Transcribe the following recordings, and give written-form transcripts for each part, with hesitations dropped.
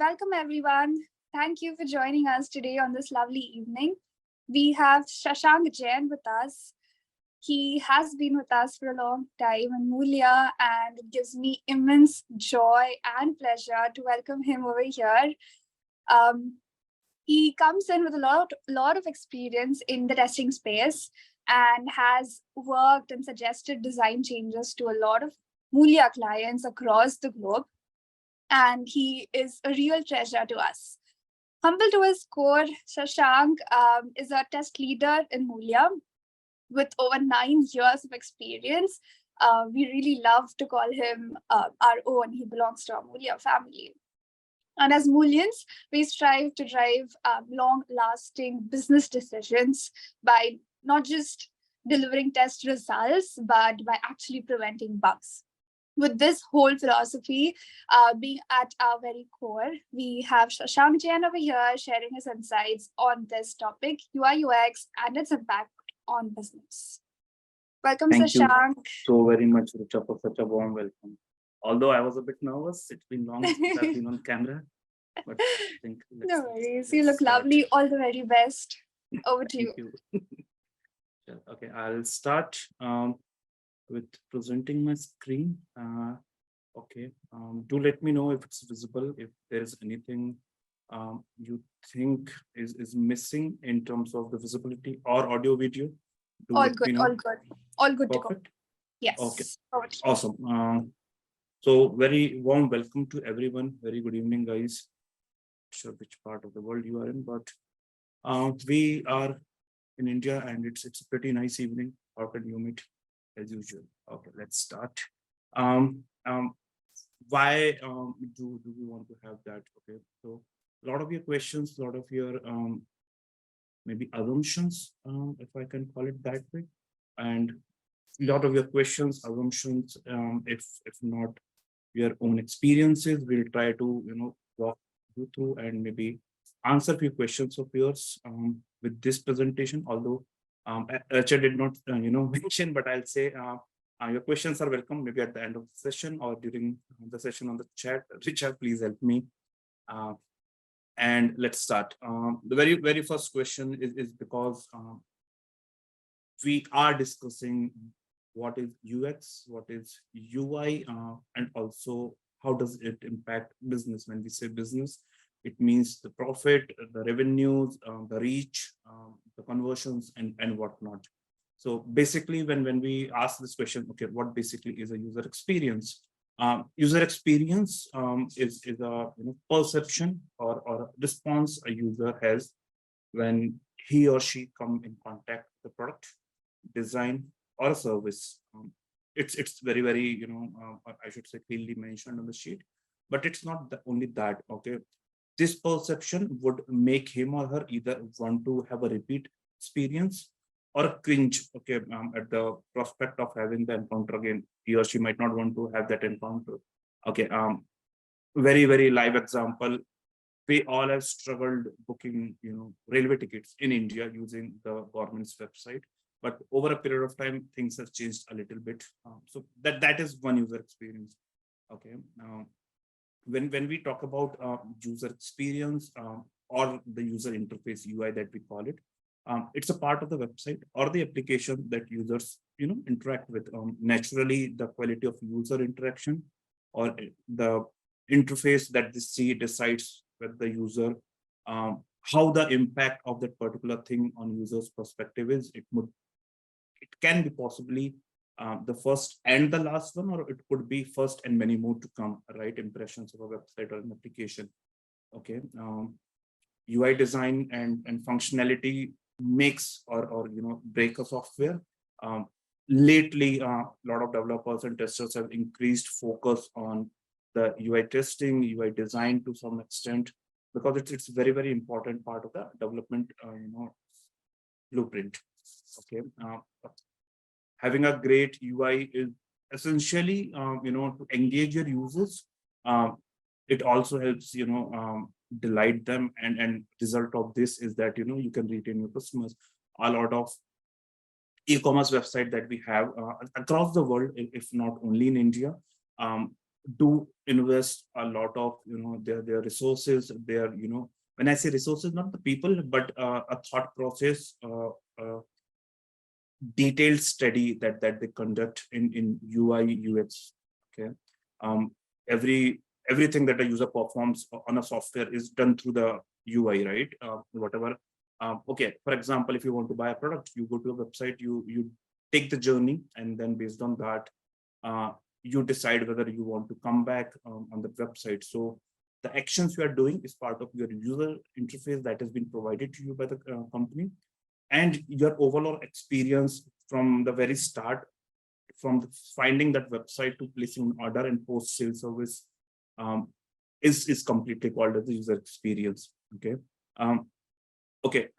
Welcome, everyone. Thank you for joining us today on this lovely evening. We have Shashank Jain with us. He has been with us for a long time in Moolya, and it gives me immense joy and pleasure to welcome him over here. Um, he comes in with a lot of experience in the testing space and has worked and suggested design changes to a lot of Moolya clients across the globe. And he is a real treasure to us. Humble to his core, Shashank is a test leader in Moolya with over 9 years of experience. We really love to call him our own. He belongs to our Moolya family. And as Moolyans, we strive to drive long-lasting business decisions by not just delivering test results, but by actually preventing bugs. With this whole philosophy being at our very core, we have Shashank Jain over here sharing his insights on this topic, UI UX and its impact on business. Welcome, Thank you Shashank. so very much, Richa, for such a warm welcome. Although I was a bit nervous, it's been long since I've been on camera. But I think no worries, you look lovely. All the very best. Over to you. Okay, I'll start with presenting my screen. Okay, do let me know if it's visible, if there's anything you think is missing in terms of the visibility or audio video. All good, all good Perfect. To go. Yes. Okay, awesome. So very warm welcome to everyone. Very good evening, guys. Not sure which part of the world you are in, but we are in India and it's a pretty nice evening, hot and humid as usual. Okay, let's start. Why do we want to have that? Okay, so a lot of your questions, a lot of your maybe assumptions, if I can call it that way, and a lot of your questions, assumptions, if not your own experiences, we'll try to walk you through and maybe answer a few questions of yours with this presentation. Although Racha did not mention, but I'll say your questions are welcome maybe at the end of the session or during the session on the chat. Richa, please help me. And let's start. The very first question is because we are discussing what is UX, what is UI, and also how does it impact business. When we say business, it means the profit, the revenues, the reach, the conversions, and whatnot. So basically, when we ask this question, okay, what basically is a user experience? User experience is a perception or response a user has when he or she come in contact with the product, design, or a service. It's very I should say clearly mentioned on the sheet, but it's not only that. Okay, this perception would make him or her either want to have a repeat experience or a cringe, okay, at the prospect of having the encounter again. He or she might not want to have that encounter. Okay, very live example. We all have struggled booking, railway tickets in India using the government's website. But over a period of time, things have changed a little bit. So that is one user experience. Okay. When we talk about user experience or the user interface UI that we call it, it's a part of the website or the application that users interact with. Naturally, the quality of user interaction or the interface that they see decides with the user how the impact of that particular thing on users' perspective is. It can be possibly the first and the last one, or it could be first and many more to come, right? Impressions of a website or an application. Okay. UI design and functionality makes or break a software. Lately, a lot of developers and testers have increased focus on the UI testing, UI design to some extent, because it's a very important part of the development blueprint. Okay, having a great UI is essentially to engage your users. It also helps delight them, and result of this is that you can retain your customers. A lot of e-commerce website that we have across the world, if not only in India, do invest a lot of their resources, their when I say resources, not the people, but a thought process, detailed study that they conduct in UI UX. Okay, um, everything that a user performs on a software is done through the UI, right? Whatever. Okay, for example, if you want to buy a product, you go to a website, you take the journey, and then based on that, uh, you decide whether you want to come back on the website. So the actions you are doing is part of your user interface that has been provided to you by the company, and your overall experience from the very start, from finding that website to placing an order and post sale service, um, is completely called as the user experience. Okay. um, okay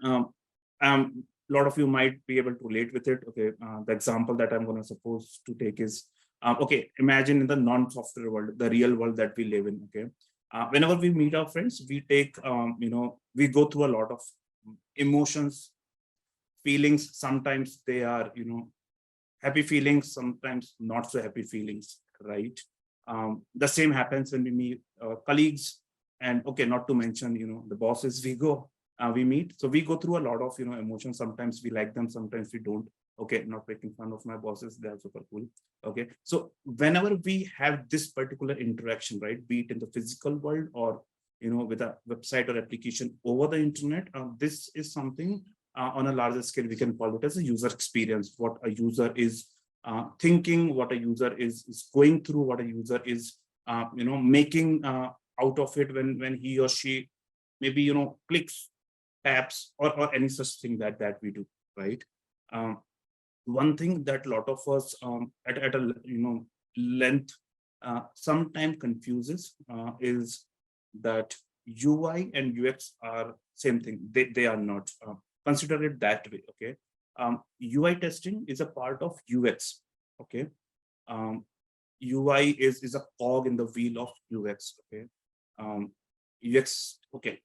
a lot of you might be able to relate with it. Okay, the example that I'm going to suppose to take is, okay, imagine in the non-software world, the real world that we live in. Okay, whenever we meet our friends, we take we go through a lot of emotions, feelings. Sometimes they are happy feelings, sometimes not so happy feelings, right? The same happens when we meet colleagues, and okay, not to mention the bosses we meet. So we go through a lot of emotions. Sometimes we like them, sometimes we don't. Okay, not making fun of my bosses, they are super cool. Okay, so whenever we have this particular interaction, right, be it in the physical world or with a website or application over the internet, this is something on a larger scale we can call it as a user experience. What a user is thinking, what a user is going through, what a user is making out of it when he or she maybe clicks, taps, or any such thing that we do, right? um, One thing that a lot of us at a length sometimes confuses is that UI and UX are same thing. They are not. Consider it that way. Okay. UI testing is a part of UX. Okay. Um, UI is a cog in the wheel of UX. Okay. UX. Okay.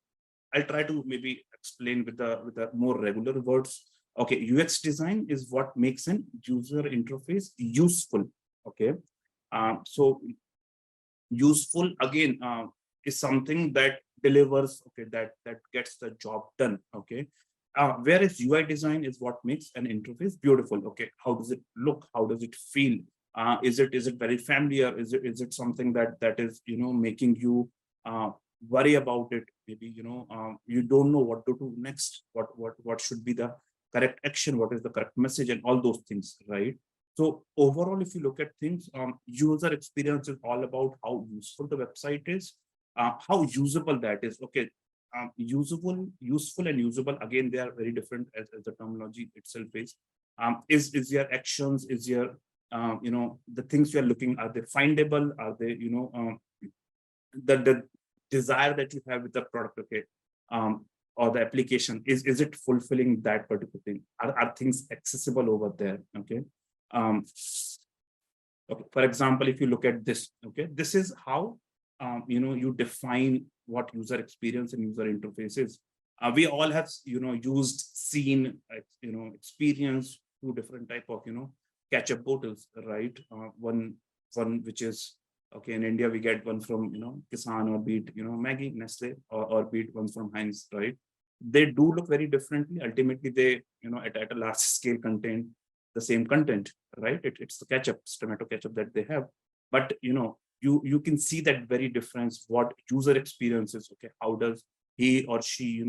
I'll try to maybe explain with the more regular words. Okay, UX design is what makes an user interface useful. Okay, so useful again is something that delivers. Okay, that gets the job done. Okay, whereas UI design is what makes an interface beautiful. Okay, how does it look? How does it feel? Is it very familiar? Is it something that is making you worry about it? Maybe you don't know what to do next. What should be the correct action? What is the correct message? And all those things, right? So overall, if you look at things, user experience is all about how useful the website is, how usable that is. Okay, useful, and usable. Again, they are very different as the terminology itself is. Is your actions, is your the things you are looking, are they findable? Are they the desire that you have with the product? Okay, or the application, is it fulfilling that particular thing? Are things accessible over there? Okay. um, okay, for example, if you look at this, okay, this is how you define what user experience and user interface is. We all have used, seen, experience two different type of catch-up bottles, right? One which is, okay, in India we get one from Kisan, or be it Maggie, Nestle, or be it ones from Heinz, right? They do look very differently. Ultimately, they at a large scale contain the same content, right? It's the ketchup, it's tomato ketchup that they have. But you can see that very difference. What user experience is. Okay, how does he or she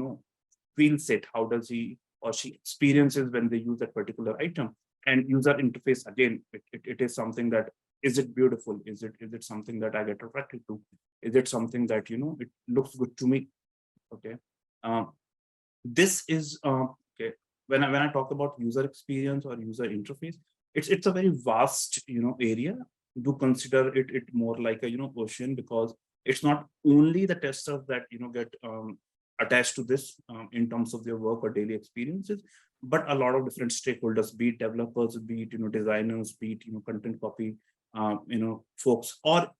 feels it? How does he or she experiences when they use that particular item? And user interface, again, it is something that, is it beautiful? Is it something that I get attracted to? Is it something that it looks good to me? Okay. This is okay. When I talk about user experience or user interface, it's a very vast area. Do consider it more like a ocean, because it's not only the testers that get attached to this in terms of their work or daily experiences, but a lot of different stakeholders, be it developers, be it designers, be it content copy folks, or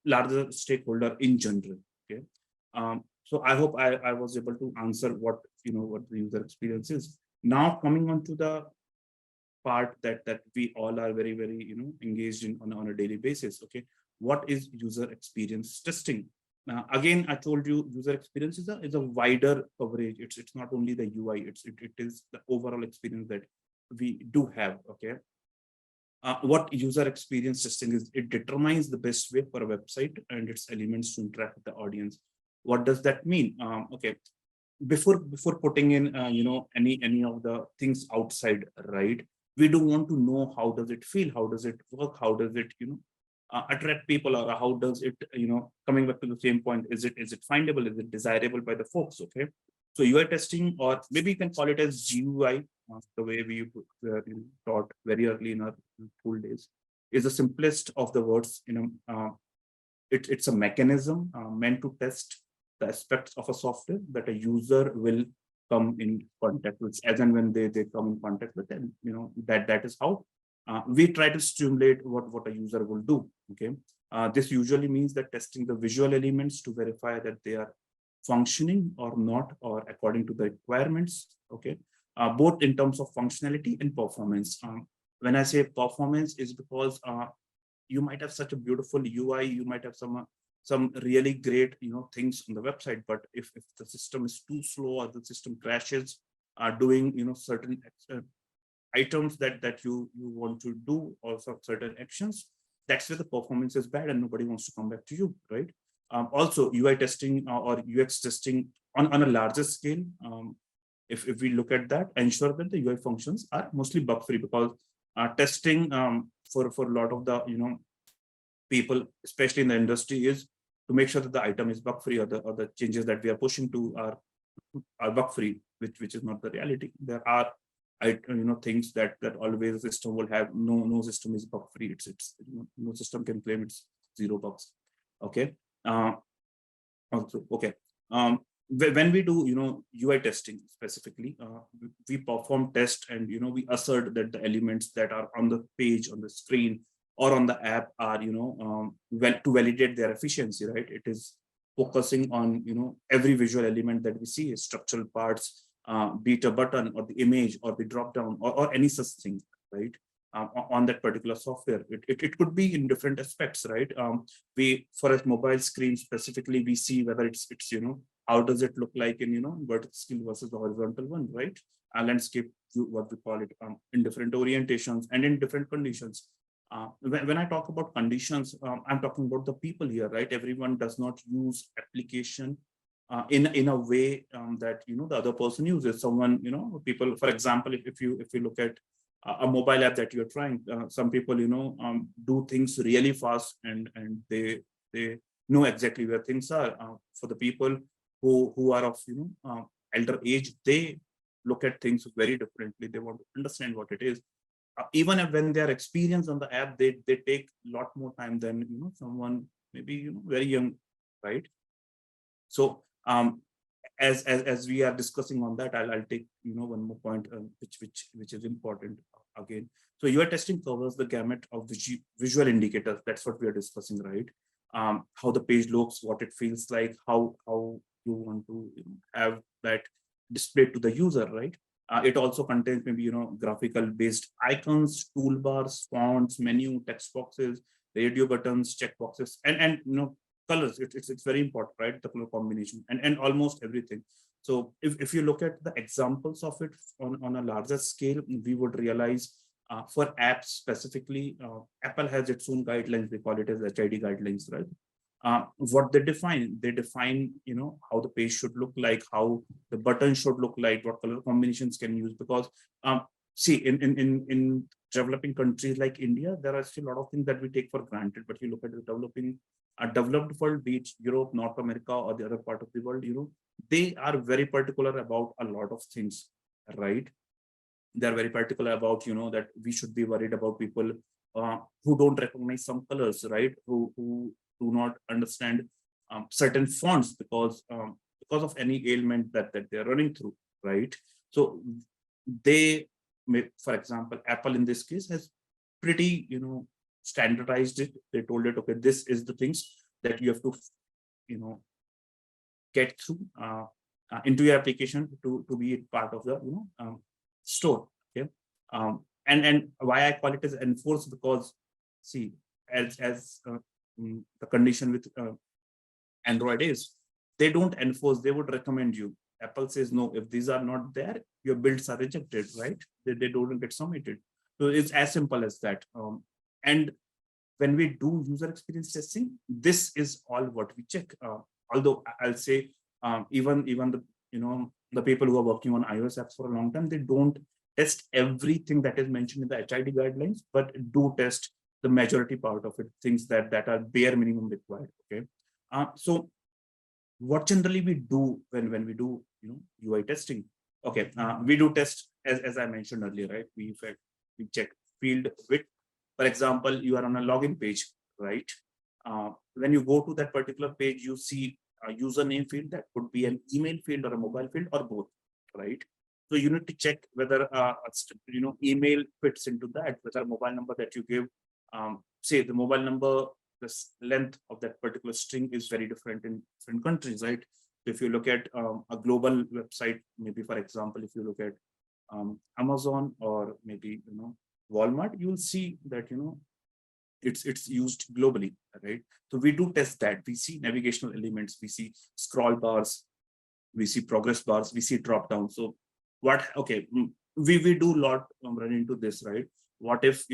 larger stakeholder in general. Okay. So I hope I was able to answer what the user experience is. Now coming on to the part that we all are very engaged in on a daily basis. Okay, what is user experience testing? Again, I told you user experience is a wider coverage. It's not only the UI, it is the overall experience that we do have. Okay. What user experience testing is, it determines the best way for a website and its elements to interact with the audience. What does that mean? Okay, before putting in any of the things outside, right, we do want to know how does it feel, how does it work, how does it attract people, or how does it coming back to the same point, is it findable, is it desirable by the folks? Okay, so UI testing, or maybe you can call it as GUI, the way we were taught very early in our school days, is the simplest of the words. It's a mechanism meant to test the aspects of a software that a user will come in contact with, as and when they come in contact with, and that is how we try to stimulate what a user will do. Okay, this usually means that testing the visual elements to verify that they are functioning or not, or according to the requirements. Okay, both in terms of functionality and performance. When I say performance, is because you might have such a beautiful UI, you might have some really great things on the website, but if the system is too slow, or the system crashes doing certain items that you want to do, or certain actions, that's where the performance is bad and nobody wants to come back to you, right? Also, UI testing or UX testing on a larger scale, if we look at that, ensure that the UI functions are mostly bug free, because testing for a lot of the people, especially in the industry, is to make sure that the item is bug free, or the changes that we are pushing to are bug free, which is not the reality. There are things that always the system will have. No system is bug free. It's no system can claim it's 0 bugs. Okay. Also, okay. When we do UI testing specifically, we perform test, and we assert that the elements that are on the page, on the screen, or on the app are well, to validate their efficiency, right? It is focusing on every visual element that we see, structural parts, be it a button or the image or the drop down, or any such thing, right? On that particular software, it could be in different aspects, right? We, for a mobile screen specifically, we see whether it's how does it look like in vertical versus the horizontal one, right? A landscape, what we call it, in different orientations and in different conditions. When I talk about conditions, I'm talking about the people here, right? Everyone does not use application in a way that the other person uses. Someone, people, for example, if you look at a mobile app that you're trying, some people do things really fast, and they know exactly where things are. For the people who are of elder age, they look at things very differently. They want to understand what it is. Even if when they are experienced on the app, they take a lot more time than someone maybe very young, right? So as we are discussing on that, I'll take one more point which is important again. So UI testing covers the gamut of visual indicators. That's what we are discussing, right? How the page looks, what it feels like, how you want to have that displayed to the user, right? It also contains maybe graphical based icons, toolbars, fonts, menu, text boxes, radio buttons, check boxes, and colors. It's very important, right? The color combination and almost everything. So if you look at the examples of it on a larger scale, we would realize for apps specifically, Apple has its own guidelines. They call it as HID guidelines, right? What they define how the page should look like, how the button should look like, what color combinations can use. Because see, in developing countries like India, there are still a lot of things that we take for granted. But you look at the developed world, be it Europe, North America, or the other part of the world, they are very particular about a lot of things, right? They're very particular about that we should be worried about people who don't recognize some colors, right? Who do not understand certain fonts because of any ailment that they're running through, right? So they may, for example, Apple in this case has pretty standardized it. They told it, okay, this is the things that you have to get through into your application to be part of the store. Okay, and why I call it as enforced, because see, as the condition with Android is they don't enforce, they would recommend you. Apple says, no, if these are not there, your builds are rejected, right? They don't get submitted. So it's as simple as that. And when we do user experience testing, this is all what we check. Although I'll say, even the the people who are working on iOS apps for a long time, they don't test everything that is mentioned in the HID guidelines, but do test the majority part of it, things that are bare minimum required. Okay, so what generally we do when we do UI testing? Okay, we do test as I mentioned earlier, right? We check field width. For example, you are on a login page, right? When you go to that particular page, you see a username field that could be an email field or a mobile field or both, right? So you need to check whether email fits into that, whether a mobile number that you give, say the mobile number, the length of that particular string is very different in different countries, right? So if you look at a global website, maybe for example, if you look at Amazon or maybe Walmart, you will see that it's used globally, right? So we do test that. We see navigational elements, we see scroll bars, we see progress bars, we see drop down. So what? Okay, we do a lot run into this, right? What if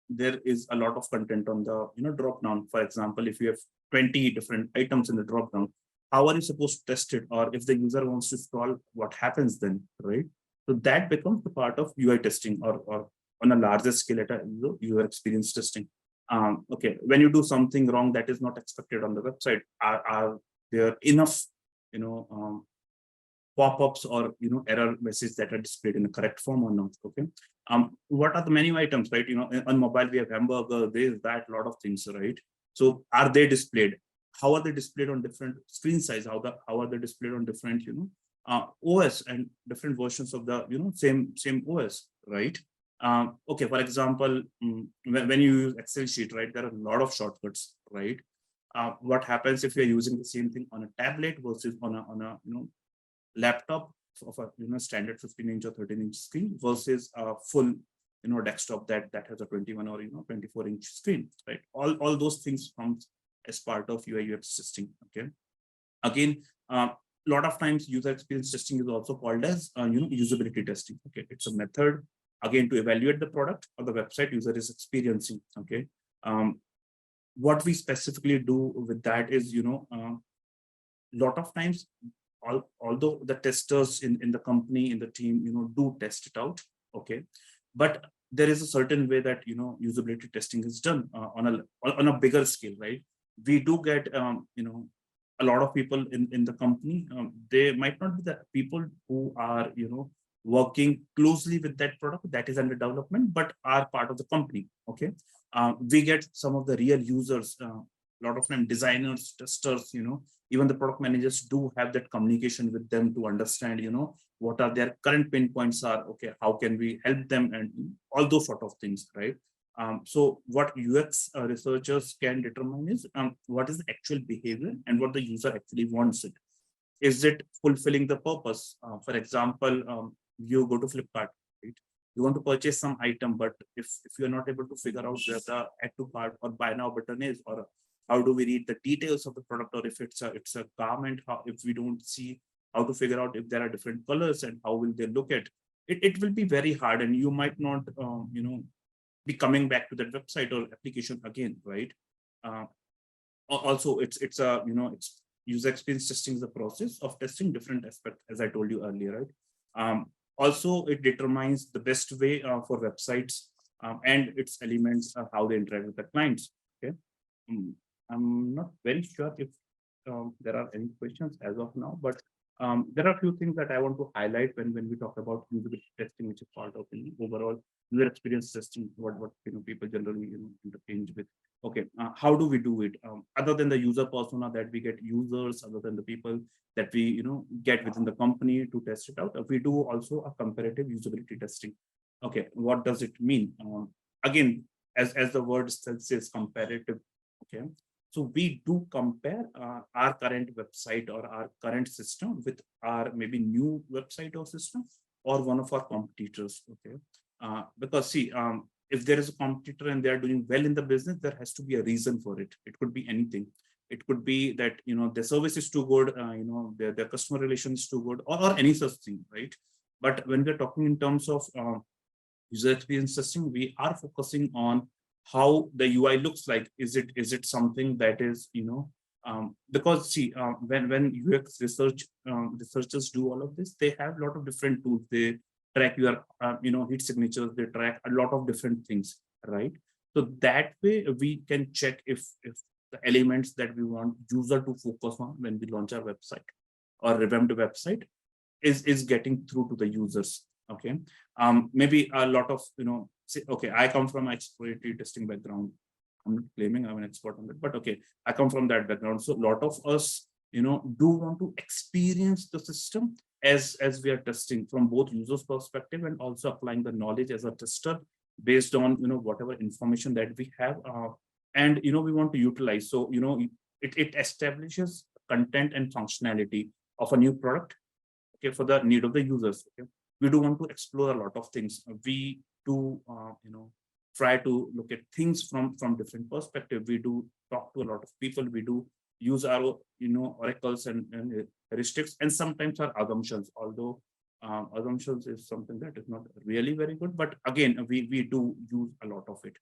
there is a lot of content on the drop down? For example, if you have 20 different items in the drop down, how are you supposed to test it? Or if the user wants to scroll, what happens then, right? So that becomes the part of UI testing, or on a larger scale at a user experience testing. Okay, when you do something wrong that is not expected on the website, are there enough pop-ups or error messages that are displayed in the correct form or not? Okay, what are the menu items, right? On mobile we have hamburger, this, that, lot of things, right? So are they displayed? How are they displayed on different screen size? How are they displayed on different OS and different versions of the same OS, right? Okay, for example, when you use Excel sheet, right, there are a lot of shortcuts, right? What happens if you're using the same thing on a tablet versus on a laptop of a standard 15-inch or 13-inch screen versus a full desktop that has a 21 or 24-inch screen, right? All those things comes as part of UI UX testing. Okay, again, a lot of times user experience testing is also called as usability testing. Okay, it's a method again to evaluate the product or the website user is experiencing. Okay, what we specifically do with that is lot of times, although the testers in the company, in the team do test it out, okay, but there is a certain way that usability testing is done on a bigger scale, right? We do get a lot of people in the company. They might not be the people who are working closely with that product that is under development, but are part of the company. Okay, we get some of the real users, a lot of time designers, testers, even the product managers do have that communication with them to understand what are their current pain points are. Okay, how can we help them, and all those sort of things, right? So what UX researchers can determine is what is the actual behavior and what the user actually wants it. Is it fulfilling the purpose? For example, you go to Flipkart, right? You want to purchase some item, but if you're not able to figure out where the add to cart or buy now button is, or how do we read the details of the product, or if it's a garment, if we don't see how to figure out if there are different colors and how will they look at it, it will be very hard, and you might not be coming back to that website or application again, right? Also, it's it's user experience testing is the process of testing different aspects, as I told you earlier, right? Also, it determines the best way for websites and its elements, how they interact with the clients. Okay, I'm not very sure if there are any questions as of now, but there are a few things that I want to highlight when we talk about usability testing, which is part of the overall user experience testing. What people generally interchange with. Okay, how do we do it? Other than the user persona that we get users, other than the people that we get within the company to test it out, we do also a comparative usability testing. Okay, what does it mean? Again, as the word itself says, comparative. Okay, so we do compare our current website or our current system with our maybe new website or system or one of our competitors. Okay, because see, if there is a competitor and they are doing well in the business, there has to be a reason for it. It could be anything. It could be that, their service is too good, their customer relation is too good, or any such thing, right? But when we're talking in terms of user experience testing, we are focusing on how the UI looks like. Is it something that is, because see, when UX researchers do all of this, they have a lot of different tools. They track your, hit signatures. They track a lot of different things, right? So that way we can check if the elements that we want user to focus on when we launch our website or revamp the website is getting through to the users. Okay. Maybe a lot of, say, okay, I come from exploratory testing background. I'm not claiming I'm an expert on it, but okay, I come from that background. So a lot of us, do want to experience the system as we are testing from both users perspective and also applying the knowledge as a tester based on, whatever information that we have, and, we want to utilize. So, it establishes content and functionality of a new product, okay, for the need of the users. Okay, we do want to explore a lot of things. We do, try to look at things from different perspective. We do talk to a lot of people. We do use our, oracles and heuristics, and sometimes our assumptions. Although assumptions is something that is not really very good, but again, we do use a lot of it.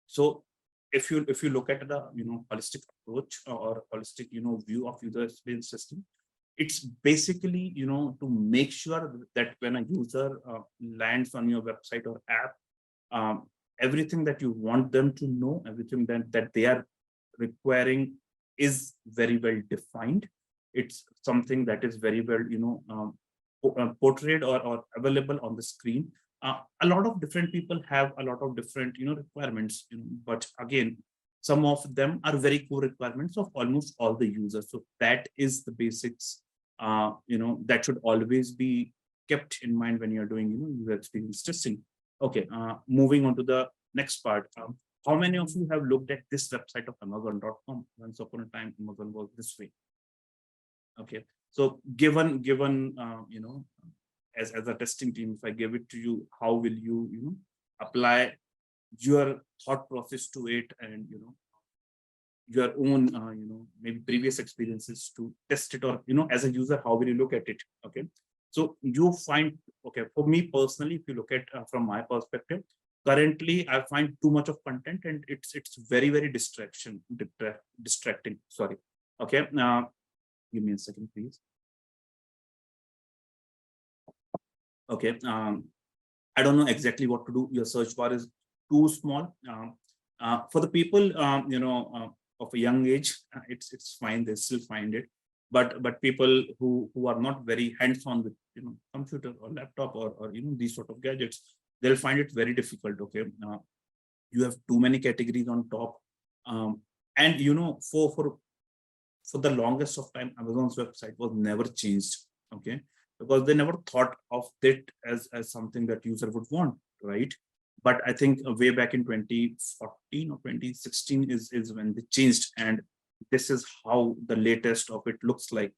So if you look at the, holistic approach or holistic, view of user experience system, it's basically, to make sure that when a user lands on your website or app, everything that you want them to know, everything that they are requiring is very well defined. It's something that is very well, portrayed or available on the screen. A lot of different people have a lot of different, requirements, but again, some of them are very core requirements of almost all the users. So that is the basics, that should always be kept in mind when you're doing, user experience testing. Okay, moving on to the next part. How many of you have looked at this website of Amazon.com? Once upon a time, Amazon was this way. Okay, so given as a testing team, if I give it to you, how will you apply your thought process to it, and your own maybe previous experiences to test it, or as a user, how will you look at it? Okay, so you find, okay, for me personally, if you look at from my perspective, currently I find too much of content, and it's very distracting. Sorry. Okay, give me a second, please. Okay, I don't know exactly what to do. Your search bar is too small. For the people of a young age, it's fine. They still find it. But people who are not very hands-on with computer or laptop or these sort of gadgets, they'll find it very difficult. Okay, you have too many categories on top, and for the longest of time, Amazon's website was never changed. Okay, because they never thought of it as something that user would want, right? But I think way back in 2014 or 2016 is when they changed, and this is how the latest of it looks like.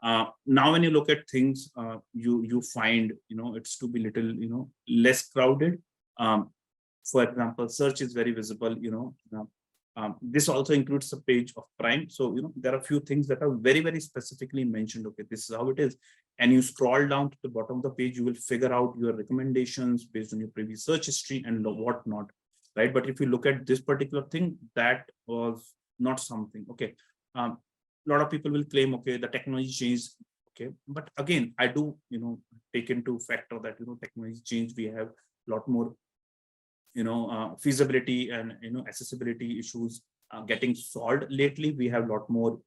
Now, when you look at things, you find it's to be little less crowded. For example, search is very visible. This also includes a page of Prime. So there are a few things that are very specifically mentioned. Okay, this is how it is, and you scroll down to the bottom of the page, you will figure out your recommendations based on your previous search history and whatnot, right? But if you look at this particular thing, that was not something. Okay, a lot of people will claim, okay, the technology changed. Okay, but again, I do take into factor that technology change. We have a lot more feasibility and accessibility issues getting solved lately. We have a lot more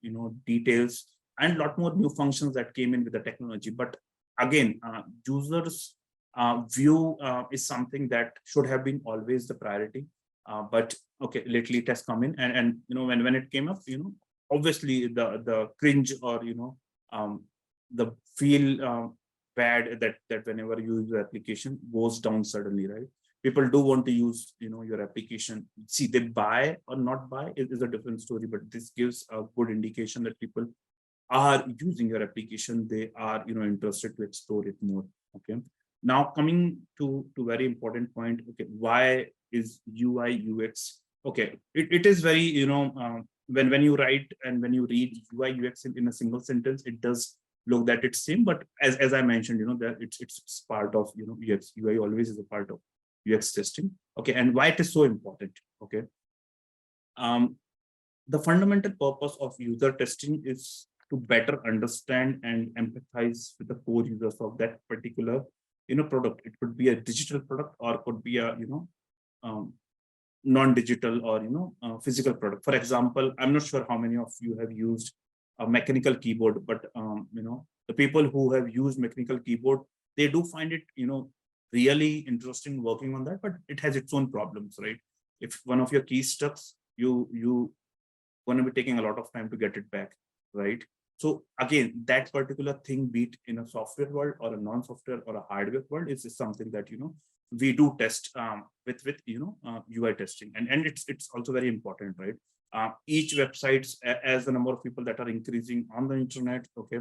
details and a lot more new functions that came in with the technology. But again, users view is something that should have been always the priority. But okay, lately it has come in, and when it came up, obviously the cringe or the feel bad that whenever you use the application goes down suddenly, right? People do want to use your application. See, they buy or not buy is a different story, but this gives a good indication that people are using your application. They are interested to explore it more. Okay, Now coming to very important point. Okay, why is UI UX? Okay, it is very, when you write and when you read UI UX in a single sentence, it does look that it's same, but as I mentioned, that it's part of, UX. UI always is a part of UX testing. Okay, and why it is so important. Okay, the fundamental purpose of user testing is to better understand and empathize with the core users of that particular, product. It could be a digital product, or could be a, um, non-digital, or physical product. For example, I'm not sure how many of you have used a mechanical keyboard, but the people who have used mechanical keyboard, they do find it, really interesting working on that, but it has its own problems, right? If one of your keys stuck, you going to be taking a lot of time to get it back, right? So again, that particular thing, be it in a software world or a non-software or a hardware world, is something that we do test with UI testing, and it's also very important, right? Each websites, as the number of people that are increasing on the internet, okay,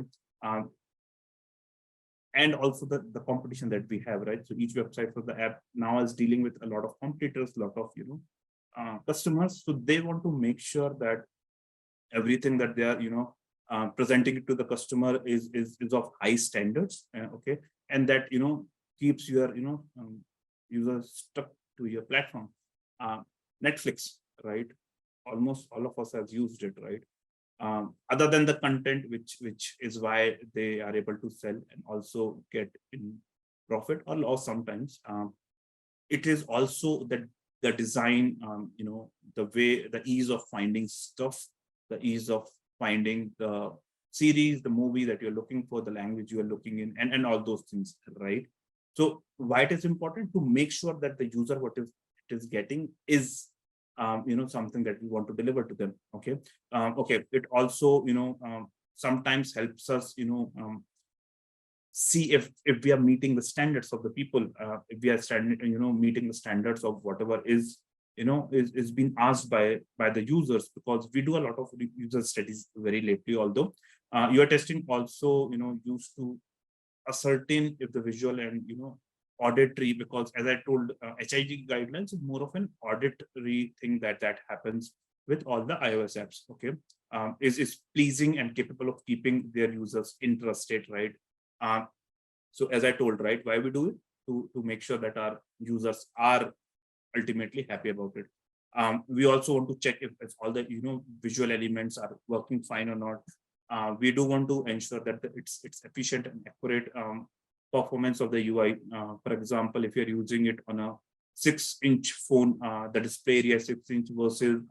and also the competition that we have, right? So each website for the app now is dealing with a lot of competitors, a lot of customers. So they want to make sure that everything that they are presenting it to the customer is of high standards, okay, and that keeps your users stuck to your platform. Netflix, right? Almost all of us have used it, right? Other than the content, which is why they are able to sell and also get in profit or loss sometimes. It is also the design, the way, the ease of finding stuff, the ease of finding the series, the movie that you're looking for, the language you are looking in, and all those things, right? So why it is important to make sure that the user, what is it is getting is something that we want to deliver to them. Okay. Okay, it also sometimes helps us see if we are meeting the standards of the people, if we are meeting the standards of whatever is is being asked by the users, because we do a lot of user studies very lately. Although your testing also used to ascertain if the visual and auditory, because as I told, HIG guidelines is more of an auditory thing that happens with all the iOS apps. Okay, is pleasing and capable of keeping their users interested, right? So as I told, right, why we do it, to make sure that our users are ultimately happy about it. We also want to check if all the visual elements are working fine or not. We do want to ensure that it's efficient and accurate performance of the UI. For example, if you're using it on a 6-inch phone, the display area 6-inch versus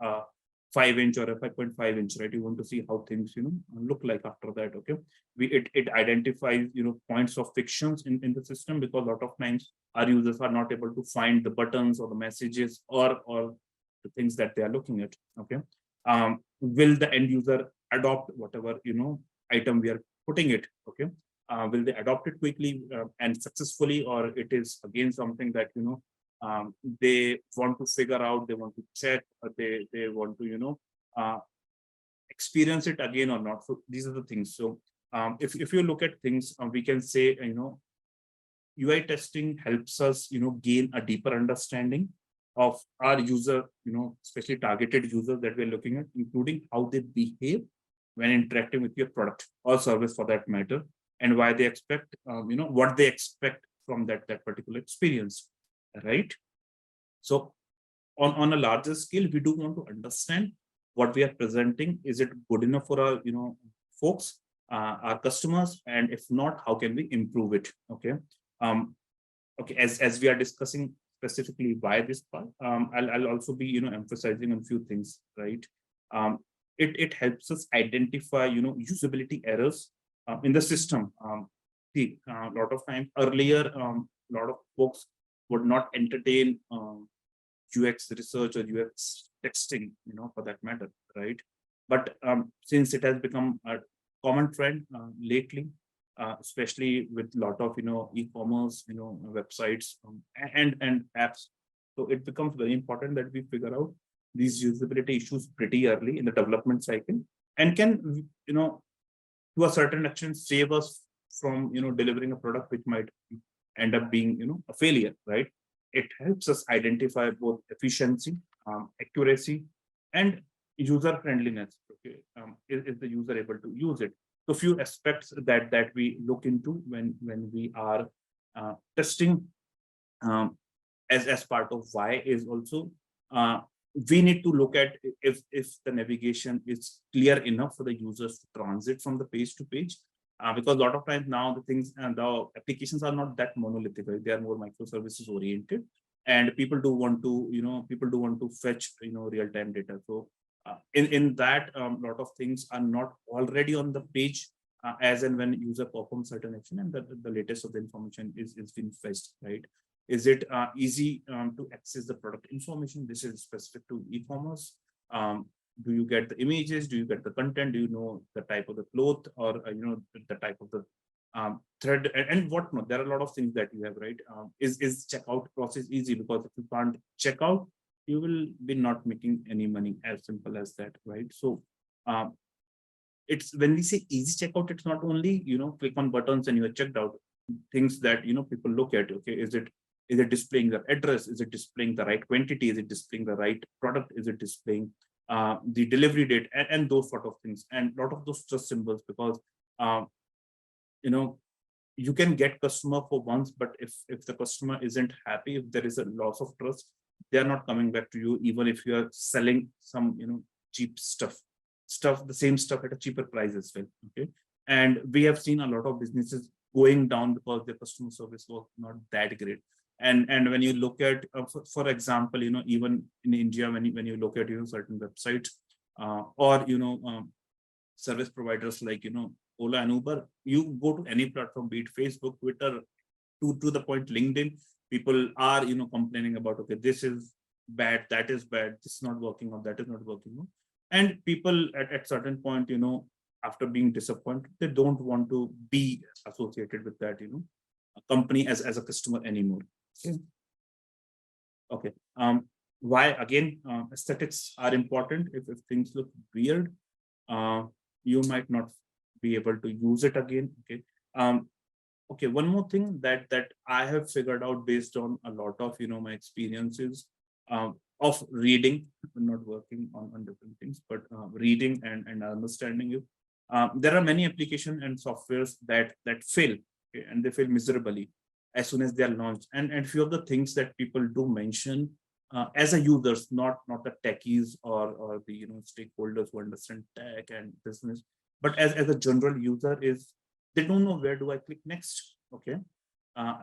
5-inch or a 5.5-inch, right? You want to see how things look like after that. Okay, it identifies points of frictions in the system, because a lot of times our users are not able to find the buttons or the messages or the things that they are looking at. Okay, will the end user adopt whatever item we are putting it? Okay, will they adopt it quickly and successfully, or it is again something that they want to figure out, they want to check, they want to experience it again or not. So these are the things. So if you look at things, we can say UI testing helps us gain a deeper understanding of our user, especially targeted users that we're looking at, including how they behave when interacting with your product or service for that matter, and why they expect what they expect from that particular experience, right? So on a larger scale, we do want to understand what we are presenting. Is it good enough for our folks, our customers? And if not, how can we improve it? Okay. Okay, as we are discussing specifically why this part, I'll also be emphasizing on a few things, right? It helps us identify usability errors in the system. See, a lot of time earlier, a lot of folks would not entertain UX research or UX texting, for that matter, right? But since it has become a common trend lately, especially with a lot of e-commerce, websites and apps, so it becomes very important that we figure out these usability issues pretty early in the development cycle, and can to a certain extent save us from delivering a product which might end up being, a failure, right? It helps us identify both efficiency, accuracy, and user friendliness. Okay, is the user able to use it? So few aspects that we look into when we are testing, um, as part of why is also, uh, we need to look at if the navigation is clear enough for the users to transit from the page to page, because a lot of times now the things and the applications are not that monolithic, right? They are more microservices oriented, and people do want to fetch, real-time data. So in that, lot of things are not already on the page, as and when user performs certain action, and the latest of the information is being fetched, right? Is it easy to access the product information? This is specific to e-commerce. Do you get the images? Do you get the content? Do you know the type of the cloth, or the type of the thread, and whatnot? There are a lot of things that you have, right? Is checkout process easy? Because if you can't check out, you will be not making any money. As simple as that, right? So um, it's when we say easy checkout, it's not only click on buttons and you are checked out. Things that people look at. Okay, is it displaying the address? Is it displaying the right quantity? Is it displaying the right product? Is it displaying the delivery date, and those sort of things, and a lot of those trust symbols? Because um, you know you can get customer for once, but if the customer isn't happy, if there is a loss of trust, they are not coming back to you, even if you are selling some cheap stuff, the same stuff at a cheaper price as well. Okay, and we have seen a lot of businesses going down because their customer service was not that great. And when you look at, for example, even in India, when you look at certain websites, or service providers like Ola and Uber, you go to any platform, be it Facebook, Twitter, to the point LinkedIn, people are complaining about, okay, this is bad, that is bad, this is not working, or that is not working. And people at certain point, after being disappointed, they don't want to be associated with that a company as a customer anymore. Okay. Okay. Why again? Aesthetics are important. If things look weird, uh, you might not be able to use it again. Okay. Okay. One more thing that I have figured out based on a lot of my experiences of reading, not working on different things, but reading and understanding it. There are many applications and softwares that fail, okay, and they fail miserably as soon as they are launched. And few of the things that people do mention, as a users, not the techies or the stakeholders who understand tech and business, but as a general user, is they don't know where do I click next. Okay,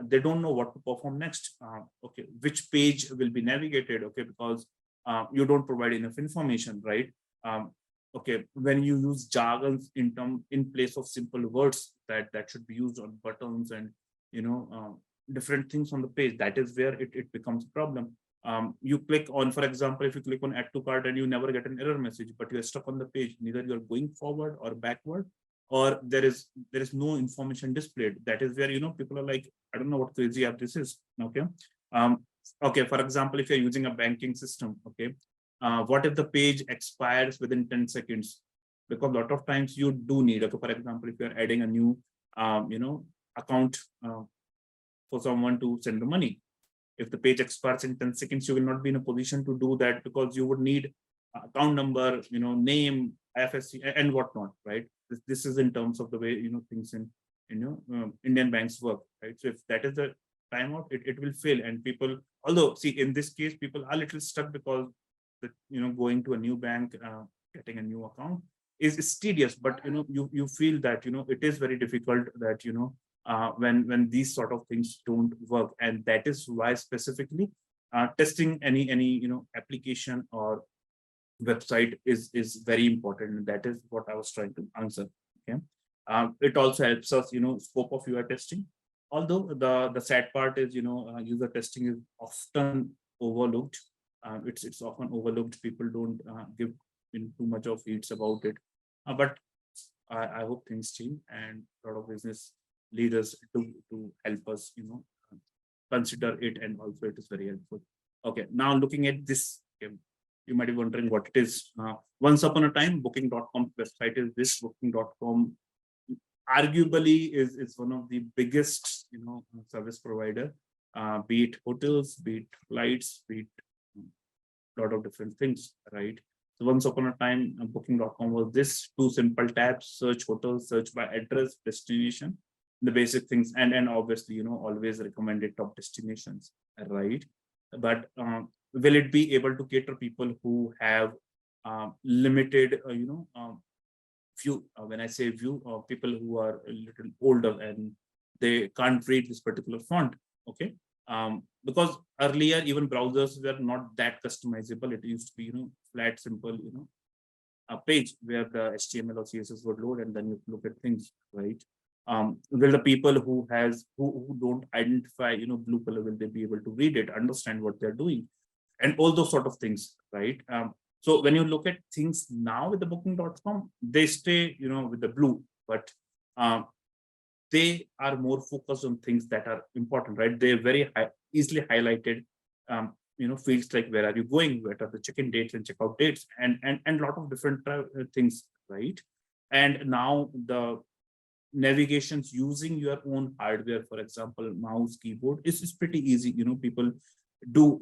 they don't know what to perform next. Okay, which page will be navigated. Okay, because you don't provide enough information, right? Um, okay, when you use jargons in place of simple words that should be used on buttons and different things on the page, that is where it becomes a problem. You click on, for example, if you click on add to cart and you never get an error message, but you're stuck on the page, neither you're going forward or backward, or there is no information displayed. That is where people are like, I don't know what crazy app this is. Okay. um okay, for example, if you're using a banking system, okay, what if the page expires within 10 seconds? Because a lot of times you do need, okay, for example, if you're adding a new account for someone to send the money, if the page expires in 10 seconds, you will not be in a position to do that, because you would need account number, name, IFSC, and whatnot, right? This is in terms of the way things in Indian banks work, right? So if that is the timeout, it will fail. And people, although see, in this case, people are a little stuck because going to a new bank, getting a new account is tedious, but you feel that it is very difficult, that when these sort of things don't work. And that is why specifically testing any application or website is very important. And that is what I was trying to answer. Okay. It also helps us scope of UI testing, although the sad part is user testing is often overlooked. It's often overlooked. People don't give too much of heeds about it, but I hope things change, and a lot of business leaders to help us consider it, and also it is very helpful. Okay, now looking at this, okay, you might be wondering what it is. Once upon a time, booking.com website is this. Booking.com arguably is one of the biggest, service provider, be it hotels, be it flights, be it a lot of different things, right? So once upon a time, booking.com was this two simple tabs: search hotels, search by address, destination, the basic things, and obviously, always recommended top destinations, right? But will it be able to cater people who have limited, view? When I say view, people who are a little older and they can't read this particular font, okay? Because earlier even browsers were not that customizable. It used to be, flat, simple, a page where the HTML or CSS would load, and then you look at things, right? Will the people who don't identify, blue color, will they be able to read it, understand what they're doing, and all those sort of things, right? So when you look at things now with the booking.com, they stay, with the blue, but um, they are more focused on things that are important, right? They're very easily highlighted, fields like where are you going, what are the check-in dates and checkout dates, and lot of different things, right? And now the navigations using your own hardware, for example, mouse, keyboard, is pretty easy. People do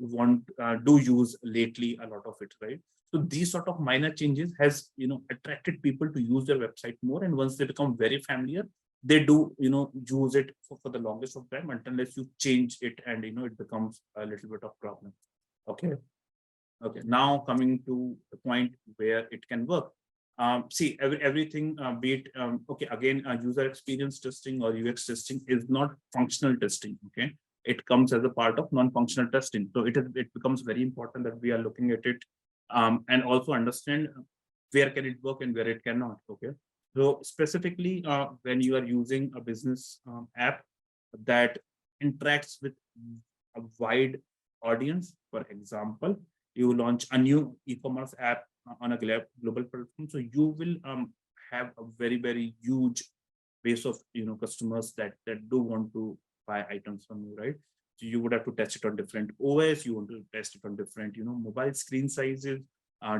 use lately a lot of it, right? So these sort of minor changes has, attracted people to use their website more, and once they become very familiar, they do, use it for the longest of time, unless you change it and, it becomes a little bit of problem. Okay. Okay, now coming to the point where it can work. See, everything, be it, okay, again, user experience testing or UX testing is not functional testing, okay? It comes as a part of non-functional testing. So it becomes very important that we are looking at it, and also understand where can it work and where it cannot, okay? So specifically, when you are using a business app that interacts with a wide audience, for example, you launch a new e-commerce app on a global platform, so you will have a very huge base of, customers that do want to buy items from you, right? So you would have to test it on different OS, you want to test it on different, mobile screen sizes,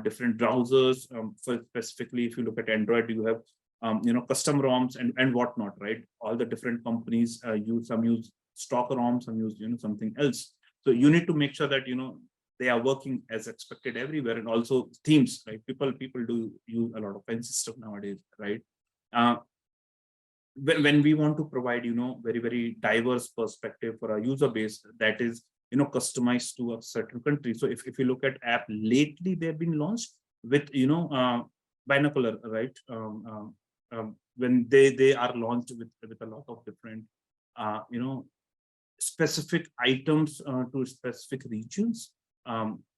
different browsers. For specifically, if you look at Android, you have custom ROMs and whatnot, right? All the different companies use stock ROMs, some use, something else. So you need to make sure that, they are working as expected everywhere. And also themes, right? People do use a lot of fancy stuff nowadays, right? uh, when we want to provide, very diverse perspective for our user base that is, customized to a certain country. So if you look at app lately, they've been launched with, binocular, right? When they are launched with a lot of different, specific items to specific regions.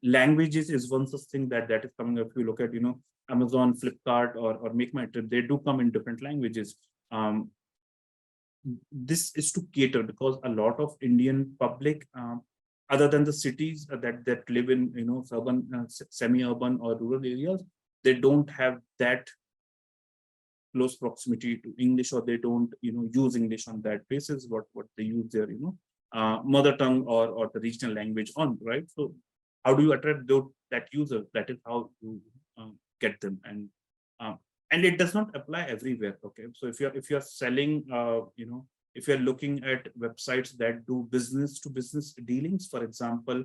Languages is one such thing that is coming up. If you look at, Amazon, Flipkart, or Make My Trip, they do come in different languages. This is to cater, because a lot of Indian public, other than the cities that live in, urban, semi-urban or rural areas, they don't have that close proximity to English, or they don't, use English on that basis. What they use their, mother tongue or the regional language on, right? So how do you attract that user? That is how you get them. And it does not apply everywhere, okay? So if you're selling, if you're looking at websites that do business to business dealings, for example,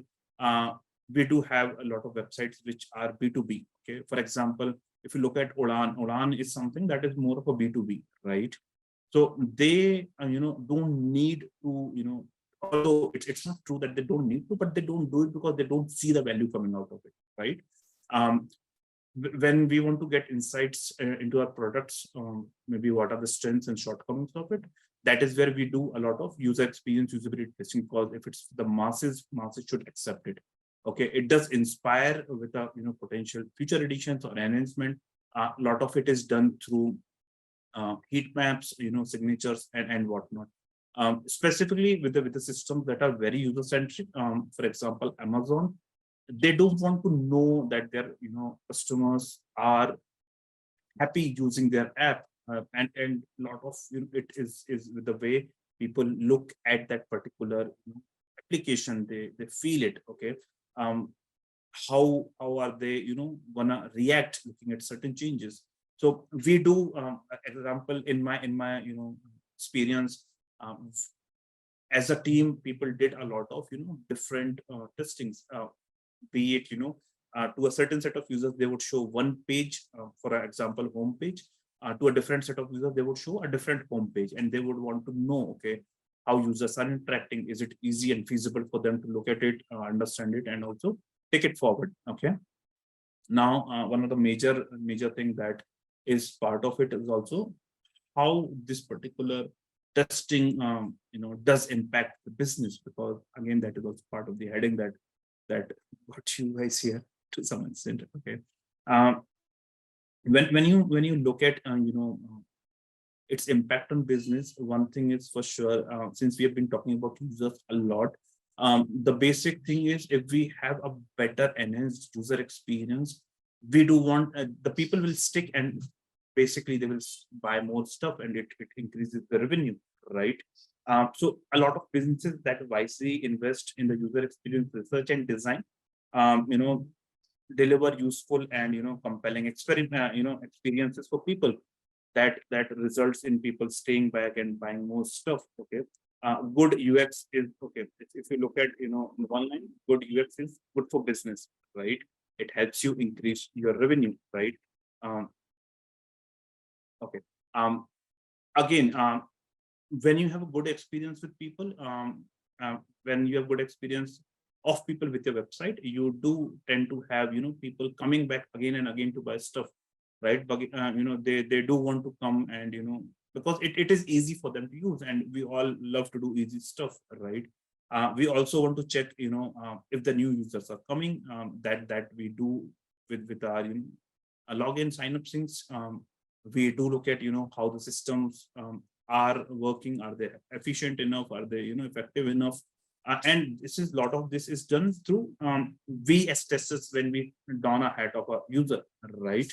we do have a lot of websites which are B2B, okay? For example, if you look at Udan is something that is more of a B2B, right? So they, don't need to, although it's not true that they don't need to, but they don't do it because they don't see the value coming out of it, right? When we want to get insights into our products, maybe what are the strengths and shortcomings of it, that is where we do a lot of user experience, usability testing, because if it's the masses should accept it. Okay, it does inspire with a, potential future editions or enhancement. A lot of it is done through heat maps, signatures and whatnot. Specifically with the systems that are very user centric, for example, Amazon, they don't want to know that their, customers are happy using their app, and a lot of, it is with the way people look at that particular, application. They feel it, okay? How are they, gonna react looking at certain changes? So we do, example, in my experience, um, as a team, people did a lot of different testings, be it to a certain set of users they would show one page, for example home page, to a different set of users they would show a different home page, and they would want to know, okay, how users are interacting, is it easy and feasible for them to look at it, understand it, and also take it forward. Okay, now one of the major thing that is part of it is also how this particular testing does impact the business, because again that is also part of the heading that got you guys here to some extent. Okay, um, when you look at its impact on business, one thing is for sure, since we have been talking about users a lot, the basic thing is, if we have a better enhanced user experience, we do want, the people will stick, and basically they will buy more stuff, and it increases the revenue, right? So a lot of businesses that wisely invest in the user experience research and design, um, you know deliver useful and compelling experiences for people, that results in people staying back and buying more stuff. Okay, good UX is, okay, if you look at in one line, good UX is good for business, right? It helps you increase your revenue, right? um, okay, um, again, when you have a good experience with people, when you have good experience of people with your website, you do tend to have people coming back again and again to buy stuff, right? But they do want to come, and because it is easy for them to use, and we all love to do easy stuff, right? We also want to check if the new users are coming, that we do with our login sign up things. We do look at how the systems are working, are they efficient enough, are they effective enough, and this is, lot of this is done through we as testers, when we don a hat of a user, right?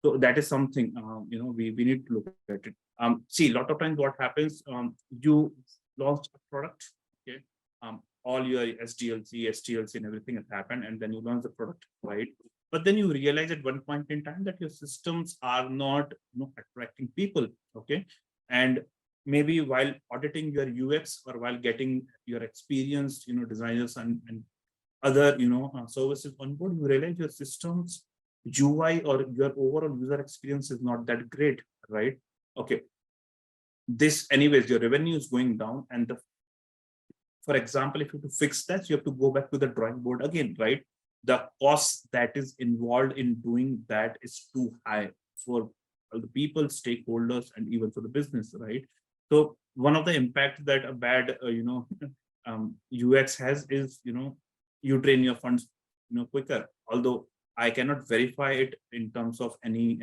So that is something we need to look at it. See, a lot of times what happens, you launch a product, okay, all your SDLC, STLC and everything has happened, and then you launch the product, right? But then you realize at one point in time that your systems are not attracting people, okay? And maybe while auditing your UX, or while getting your experienced designers and other services on board, you realize your systems UI or your overall user experience is not that great, right? Okay, this anyways, your revenue is going down, and for example, if you have to fix that, you have to go back to the drawing board again, right? The cost that is involved in doing that is too high for all the people, stakeholders, and even for the business, right? So one of the impact that a bad UX has is you drain your funds quicker. Although I cannot verify it in terms of any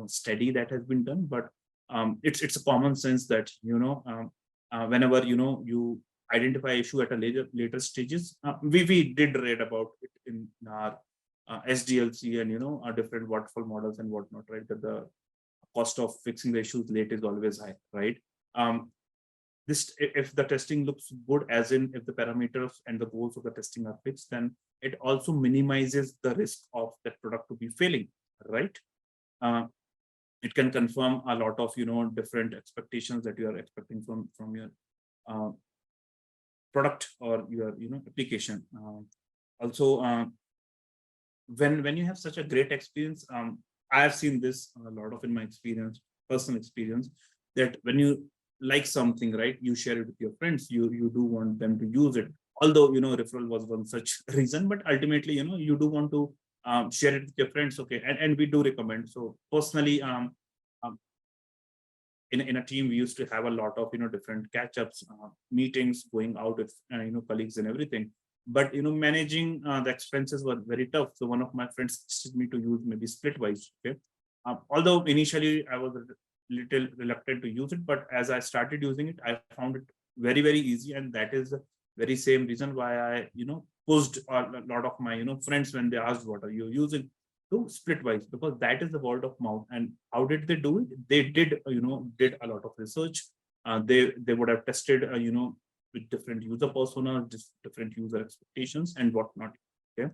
study that has been done, but it's a common sense that whenever you identify issue at a later stages. We did read about it in our SDLC and our different waterfall models and whatnot, right? That the cost of fixing the issues late is always high, right? This, if the testing looks good, as in if the parameters and the goals of the testing are fixed, then it also minimizes the risk of that product to be failing, right? It can confirm a lot of different expectations that you are expecting from your product or your application. Also, when you have such a great experience, I have seen this a lot of in my experience, personal experience, that when you like something, right, you share it with your friends, you do want them to use it. Although referral was one such reason, but ultimately you do want to share it with your friends, okay, and we do recommend. So personally, um, in a team, we used to have a lot of different catch-ups, meetings, going out with colleagues and everything. But managing the expenses were very tough. So one of my friends suggested me to use maybe Splitwise. Okay, although initially I was a little reluctant to use it, but as I started using it, I found it very easy, and that is the very same reason why I pushed a lot of my friends when they asked what are you using, to Splitwise, because that is the word of mouth. And how did they do it? They did did a lot of research. They would have tested with different user personas, different user expectations and whatnot. Okay.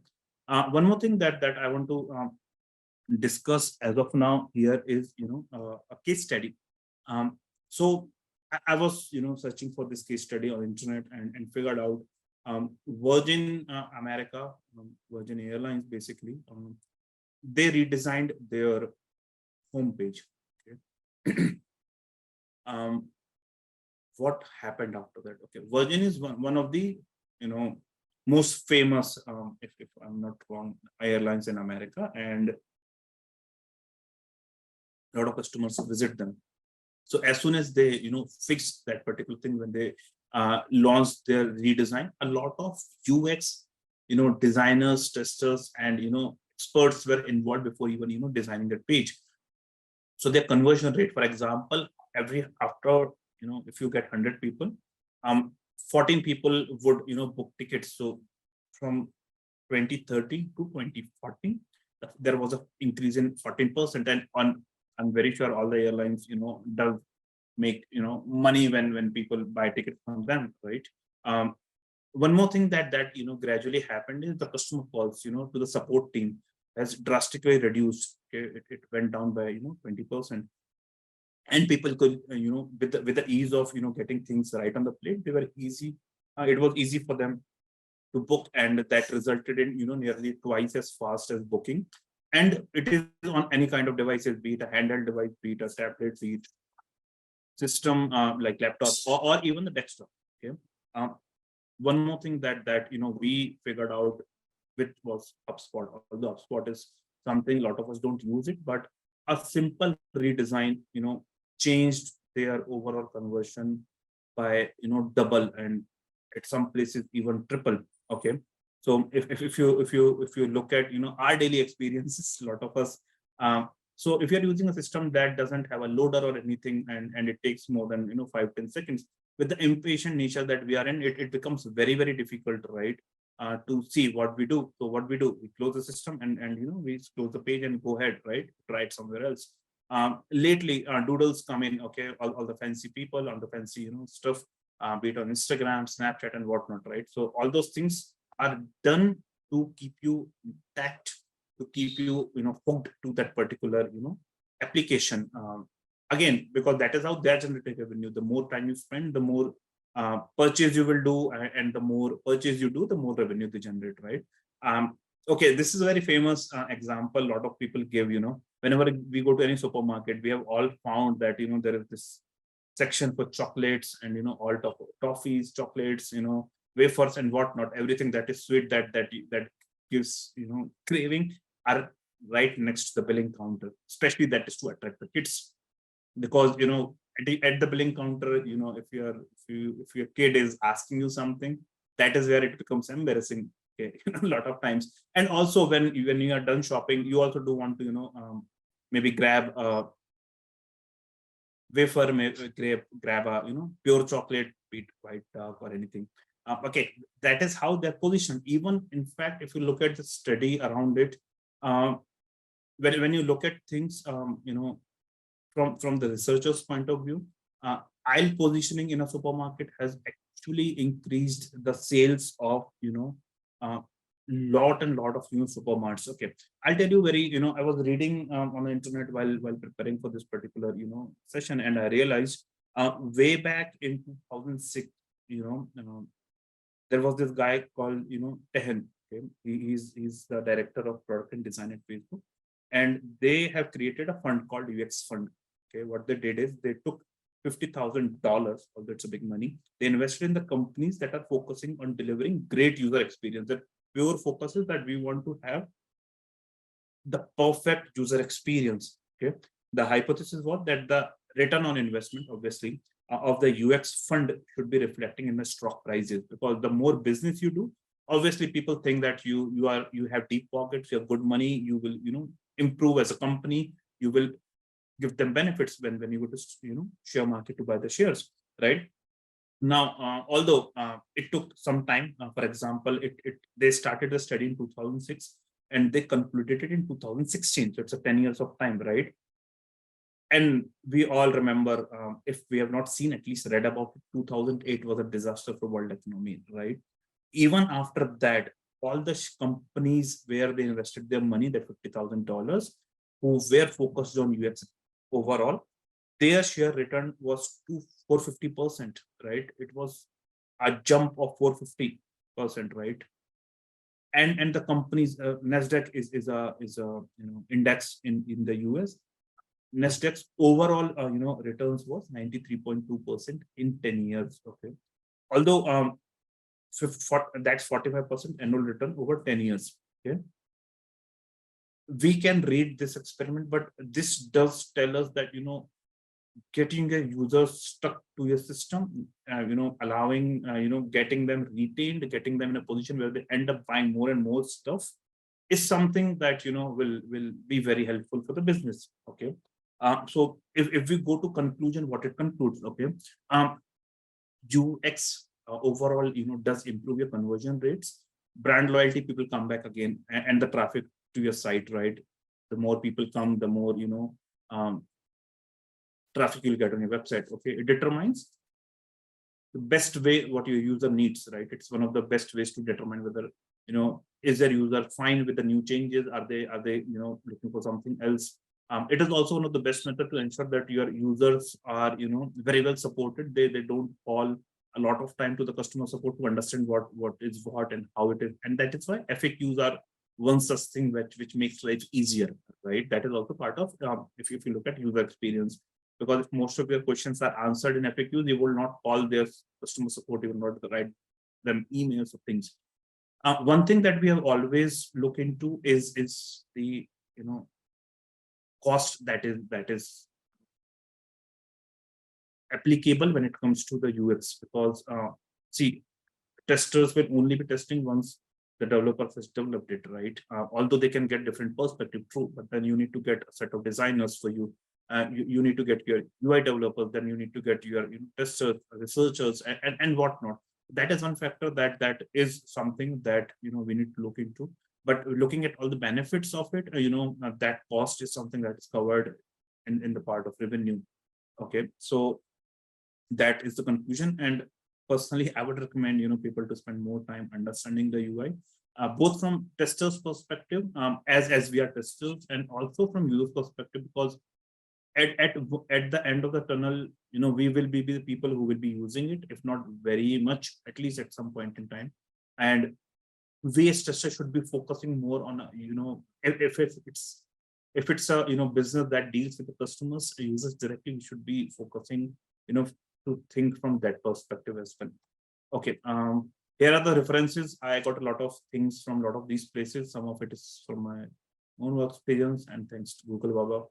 One more thing that I want to discuss as of now here is, a case study. So I was, searching for this case study on internet and figured out Virgin America, Virgin Airlines, basically, they redesigned their homepage. Okay. um, what happened after that? Okay, Virgin is one of the, most famous, if I'm not wrong, airlines in America, and a lot of customers visit them. So as soon as they, fixed that particular thing, when they launched their redesign, a lot of UX, designers, testers, and experts were involved before even designing that page. So their conversion rate, for example, after if you get 100 people, 14 people would book tickets. So from 2013 to 2014, there was an increase in 14%. And I'm very sure all the airlines does make money when people buy tickets from them, right? um, One more thing that gradually happened is the customer calls to the support team has drastically reduced. Okay, it went down by 20%. And people could with the ease of getting things right on the plate, they were easy. It was easy for them to book, and that resulted in nearly twice as fast as booking. And it is on any kind of devices, be it a handheld device, be it a tablet, be it system like laptop, or even the desktop. Okay. um, One more thing that we figured out, which was HubSpot. Although HubSpot is something a lot of us don't use it, but a simple redesign changed their overall conversion by double, and at some places even triple. Okay. So if you look at our daily experiences, a lot of us, so if you're using a system that doesn't have a loader or anything, and it takes more than 5-10 seconds, with the impatient nature that we are in, it becomes very, very difficult, right? To see what we do. So what we do, we close the system, and we close the page and go ahead, right? Try it somewhere else. Lately, doodles come in. Okay, all the fancy people on the fancy stuff, be it on Instagram, Snapchat, and whatnot, right? So all those things are done to keep you intact, to keep you hooked to that particular application. Again, because that is how they're generating revenue. The more time you spend, the more purchase you will do, and the more purchase you do, the more revenue they generate, right? Okay, this is a very famous example. A lot of people give, whenever we go to any supermarket, we have all found that there is this section for chocolates, and all toffees, chocolates, wafers, and whatnot. Everything that is sweet, that gives craving, are right next to the billing counter. Especially that is to attract the kids, because at the billing counter, if your kid is asking you something, that is where it becomes embarrassing. Okay, a lot of times. And also when you are done shopping, you also do want to maybe grab a wafer, grab a pure chocolate, be it white, dark, or anything. Okay, that is how they're positioned. Even in fact, if you look at the study around it, um, when you look at things, from the researchers' point of view, aisle positioning in a supermarket has actually increased the sales of lot and lot of new supermarkets. Okay, I'll tell you very I was reading on the internet while preparing for this particular session, and I realized way back in 2006, there was this guy called Tehen. Okay, he's the director of product and design at Facebook, and they have created a fund called UX Fund. Okay, what they did is they took $50,000, although it's a big money. They invested in the companies that are focusing on delivering great user experience. That pure focus is that we want to have the perfect user experience. Okay, the hypothesis was that the return on investment, obviously, of the UX fund should be reflecting in the stock prices, because the more business you do, obviously people think that you have deep pockets, you have good money, you will improve as a company, you will give them benefits when you go to share market to buy the shares, right? Now, although it took some time, for example, they started the study in 2006 and they concluded it in 2016. So it's a 10 years of time, right? And we all remember, if we have not seen, at least read about it, 2008 was a disaster for world economy, right? Even after that, all the companies where they invested their money, that $50,000, who were focused on UX overall, their share return was 450%, right? It was a jump of 450%, right? And the company's Nasdaq is a index in the US. Nasdaq's overall returns was 93.2% in 10 years. Okay, although that's 45% annual return over 10 years. Okay, we can read this experiment, but this does tell us that getting a user stuck to your system, allowing getting them retained, getting them in a position where they end up buying more and more stuff is something that will be very helpful for the business. Okay, so if we go to conclusion, what it concludes, okay, UX overall does improve your conversion rates, brand loyalty, people come back again, and the traffic to your site, right? The more people come, the more traffic you'll get on your website. Okay, it determines the best way what your user needs, right? It's one of the best ways to determine whether is their user fine with the new changes, are they looking for something else. It is also one of the best method to ensure that your users are very well supported. They don't call a lot of time to the customer support to understand what is what and how it is, and that is why FAQs are one such thing which makes life easier, right? That is also part of if you look at user experience, because if most of your questions are answered in FAQs, you will not call their customer support, you will not write them emails or things. One thing that we have always looked into is the cost that is applicable when it comes to the UX, because see, testers will only be testing once the developer has developed it, right? Although they can get different perspective, true, but then you need to get a set of designers for you. You need to get your UI developers, then you need to get your testers, researchers, and whatnot. That is one factor that is something that we need to look into. But looking at all the benefits of it, that cost is something that is covered in the part of revenue. Okay, so that is the conclusion. And personally, I would recommend people to spend more time understanding the UI, both from testers' perspective, as we are testers, and also from user perspective, because at the end of the tunnel, we will be the people who will be using it, if not very much, at least at some point in time. And we as testers should be focusing more on if it's a business that deals with the customers, users directly, we should be focusing to think from that perspective as well. Okay, here are the references. I got a lot of things from a lot of these places. Some of it is from my own work experience, and thanks to Google Baba,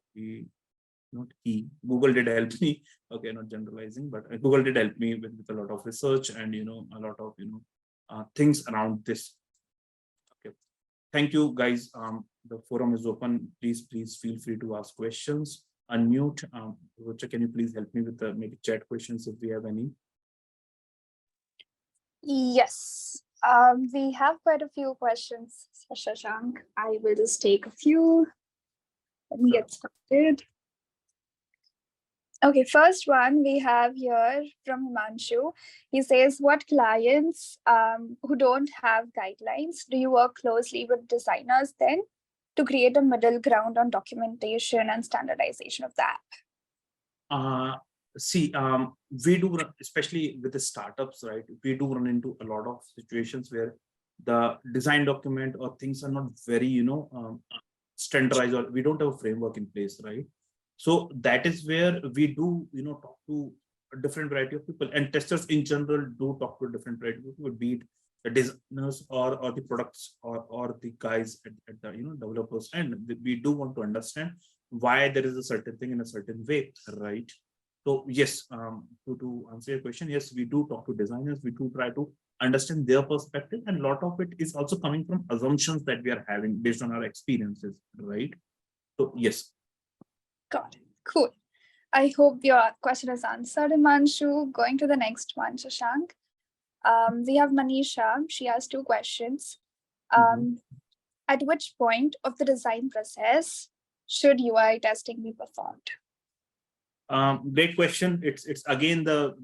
Google did help me. Okay, not generalizing, but Google did help me with a lot of research and a lot of things around this. Okay, thank you guys. The forum is open. Please feel free to ask questions. Unmute. Rocha, can you please help me with the maybe chat questions if we have any? Yes, we have quite a few questions, Shashank. I will just take a few. Let me get started. Okay, first one we have here from Himanshu. He says, what clients who don't have guidelines, do you work closely with designers then to create a middle ground on documentation and standardization of that? See, we do, especially with the startups, right? We do run into a lot of situations where the design document or things are not very, standardized, or we don't have a framework in place, right? So that is where we do, talk to a different variety of people, and testers in general do talk to a different variety of people, be it the designers or the products or the guys at the developers, and we do want to understand why there is a certain thing in a certain way, right? So yes, to answer your question, yes, we do talk to designers. We do try to understand their perspective, and a lot of it is also coming from assumptions that we are having based on our experiences, right? So yes. Got it. Cool. I hope your question is answered, Himanshu. Going to the next one, Shashank. We have Manisha. She has two questions. At which point of the design process should UI testing be performed? Great question. It's again the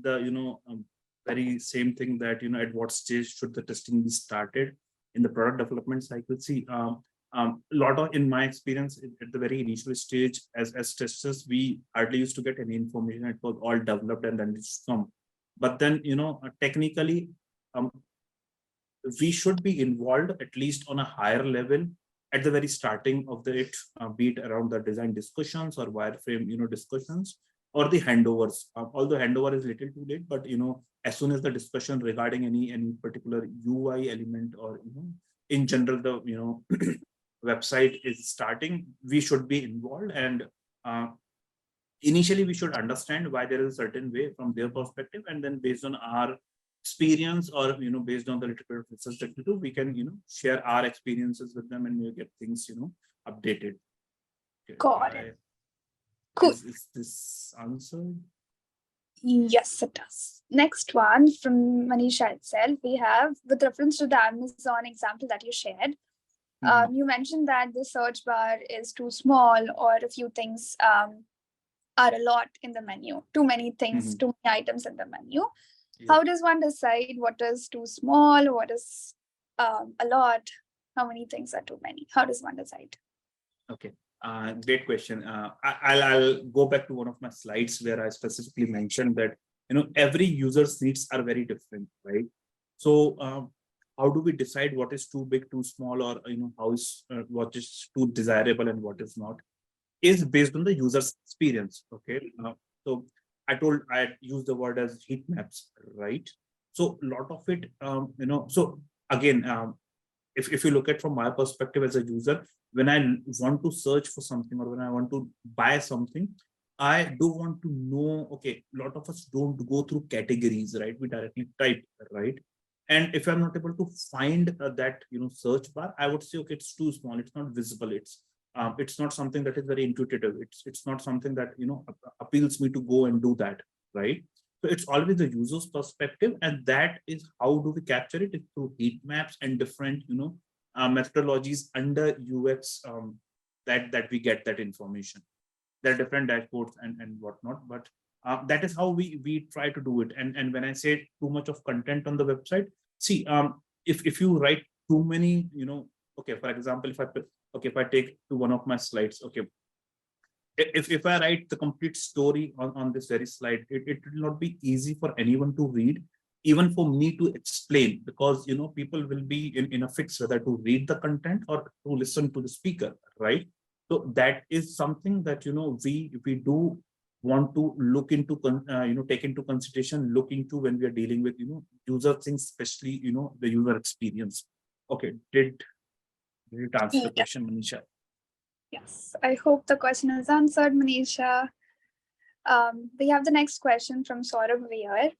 very same thing that at what stage should the testing be started in the product development cycle. See, lot of, in my experience, at the very initial stage, as testers, we hardly used to get any information. It was all developed and then it's come. But then, technically, um, we should be involved at least on a higher level at the very starting of the it, be it around the design discussions or wireframe, discussions, or the handovers. Although handover is little too late, but as soon as the discussion regarding any particular UI element, or in general the website is starting, we should be involved. And uh, initially we should understand why there is a certain way from their perspective, and then based on our experience, or based on the little bit of research that we do, we can share our experiences with them, and we get things updated. Okay, Got it. Cool. is this answered? Yes, it does. Next one from Manisha itself, we have, with reference to the Amazon example that you shared, you mentioned that the search bar is too small, or a few things are a lot in the menu, too many things, too many items in the menu. Yeah. How does one decide what is too small, what is a lot, how many things are too many? How does one decide? Okay. Great question. I'll go back to one of my slides where I specifically mentioned that every user's needs are very different, right? So how do we decide what is too big, too small, or how is what is too desirable and what is not, is based on the user's experience. Okay, so I used the word as heat maps, right? So a lot of it, so again, if you look at from my perspective as a user, when I want to search for something, or when I want to buy something, I do want to know, okay, a lot of us don't go through categories, right? We directly type, right? And if I'm not able to find that, search bar, I would say, okay, it's too small, it's not visible, it's not something that is very intuitive. It's not something that, appeals me to go and do that, right? So it's always the user's perspective, and that is how do we capture it? It's through heat maps and different, methodologies under UX, that we get that information. There are different dashboards and whatnot, but that is how we try to do it. And when I say too much of content on the website, see, if you write too many, okay, for example, if I take to one of my slides, okay, if I write the complete story on this very slide, it will not be easy for anyone to read, even for me to explain, because people will be in a fix whether to read the content or to listen to the speaker, right? So that is something that we do want to look into, take into consideration, look into when we are dealing with user things, especially the user experience. Okay, did it answer the question, Manisha? Yes, I hope the question is answered, Manisha. We have the next question from Saurabh Veer.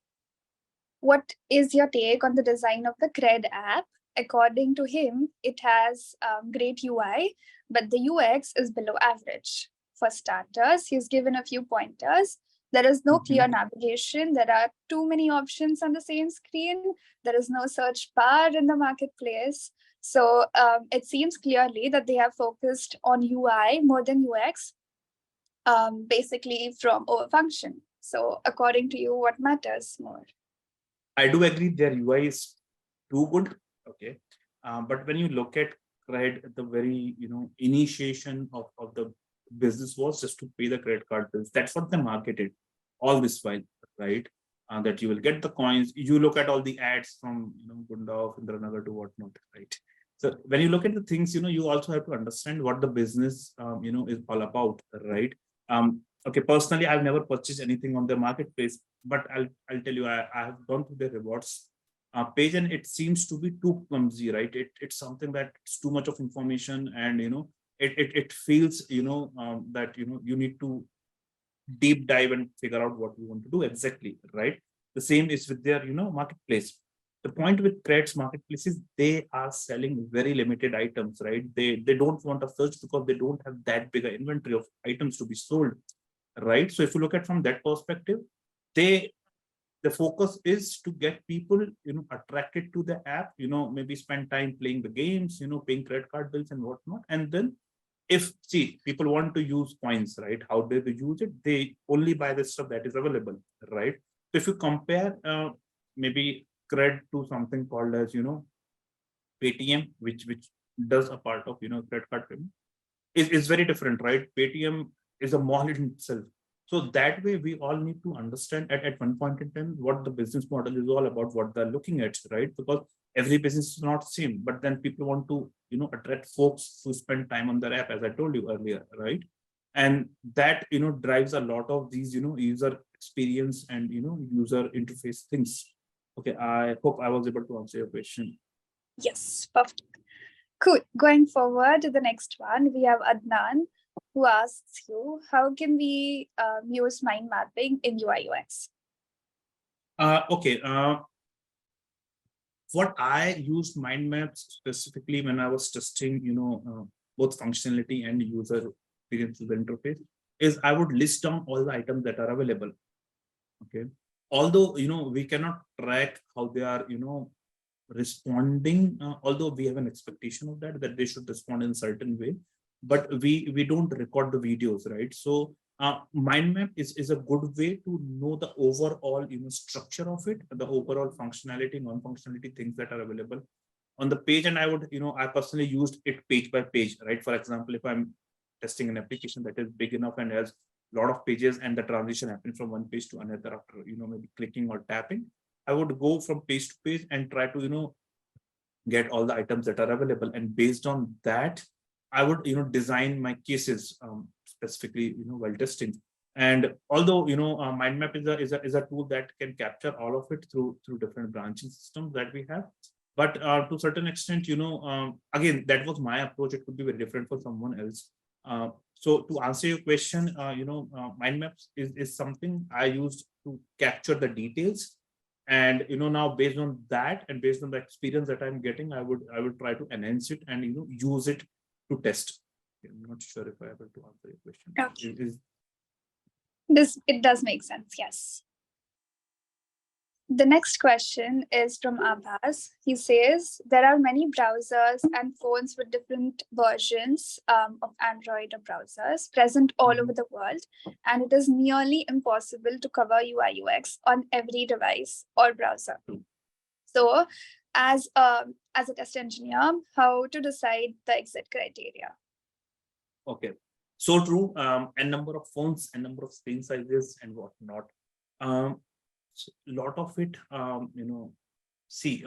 What is your take on the design of the Cred app? According to him, it has great UI, but the UX is below average. For starters, he's given a few pointers. There is no clear navigation. There are too many options on the same screen. There is no search bar in the marketplace. So it seems clearly that they have focused on UI more than UX, basically from overfunction. So according to you, what matters more? I do agree their UI is too good. Okay. But when you look at credit, the very, initiation of the business was just to pay the credit card bills. That's what they marketed all this while, right? That you will get the coins. You look at all the ads from, Gundaf, Indranagar to whatnot, right? So when you look at the things, you also have to understand what the business, is all about, right? Okay, personally, I've never purchased anything on the marketplace, but I'll tell you, I have gone through the rewards page, and it seems to be too clumsy, right? It's something that's too much of information, and it feels that you need to deep dive and figure out what you want to do exactly, right? The same is with their marketplace. The point with Cred's marketplace is they are selling very limited items, right? They don't want a search because they don't have that big an inventory of items to be sold, right? So if you look at from that perspective, the focus is to get people attracted to the app, maybe spend time playing the games, paying credit card bills and whatnot. And then if people want to use coins, right, how do they use it? They only buy the stuff that is available, right? So if you compare maybe cred to something called as Paytm, which does a part of credit card payment is very different, right? Paytm is a mall in itself. So that way, we all need to understand at one point in time what the business model is all about, what they're looking at, right? Because every business is not same, but then people want to attract folks to spend time on their app, as I told you earlier, right? And that drives a lot of these user experience and user interface things. Okay, I hope I was able to answer your question. Yes, perfect. Cool. Going forward to the next one, we have Adnan, who asks you, how can we use mind mapping in UI UX? Okay. What I used mind maps specifically when I was testing, both functionality and user experience of the interface, is I would list down all the items that are available. Okay. Although, we cannot track how they are, responding, although we have an expectation of that they should respond in a certain way, but we don't record the videos, right? So mind map is a good way to know the overall structure of it, the overall functionality, non-functionality things that are available on the page. And I would I personally used it page by page, right? For example, if I'm testing an application that is big enough and has a lot of pages and the transition happens from one page to another after maybe clicking or tapping, I would go from page to page and try to get all the items that are available, and based on that I would design my cases specifically while testing. And although mind map is a tool that can capture all of it through different branching systems that we have, but to a certain extent again, that was my approach. It could be very different for someone else. So to answer your question, mind maps is something I used to capture the details. And now based on that and based on the experience that I'm getting, I would try to enhance it and use it to test. I'm not sure if I able to answer your question. Okay. It does make sense, yes. The next question is from Abbas. He says, there are many browsers and phones with different versions of Android or browsers present all over the world, and it is nearly impossible to cover UI UX on every device or browser. So, as a test engineer, how to decide the exit criteria? Okay, so true. And number of phones and number of screen sizes and whatnot. So a lot of it, see,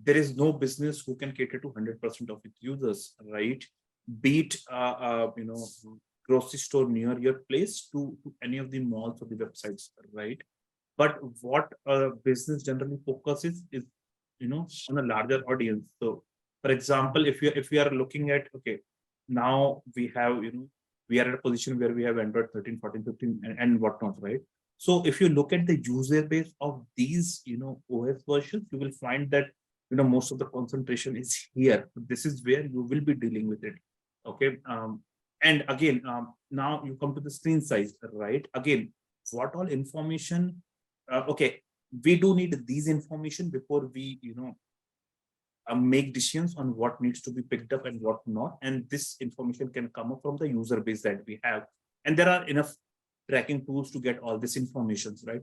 there is no business who can cater to 100% of its users, right? Be it, grocery store near your place to any of the malls or the websites, right? But what a business generally focuses is, on a larger audience. So, for example, if we are looking at, okay, now we have, we are at a position where we have Android 13, 14, 15, and whatnot, right? So if you look at the user base of these, OS versions, you will find that, most of the concentration is here. This is where you will be dealing with it. Okay. And again, now you come to the screen size, right? Again, what all information, okay, we do need these information before we, make decisions on what needs to be picked up and what not. And this information can come up from the user base that we have. And there are enough tracking tools to get all this information, right?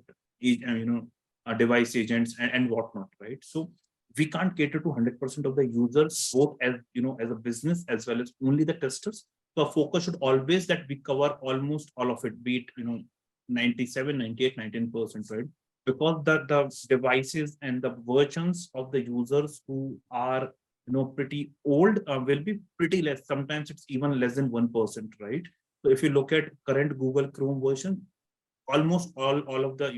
Device agents and whatnot, right? So we can't cater to 100% of the users, both as as a business as well as only the testers. So our focus should always that we cover almost all of it, be it 97, 98, 19%, right? Because the devices and the versions of the users who are pretty old will be pretty less. Sometimes it's even less than 1%, right? So if you look at current Google Chrome version, almost all of the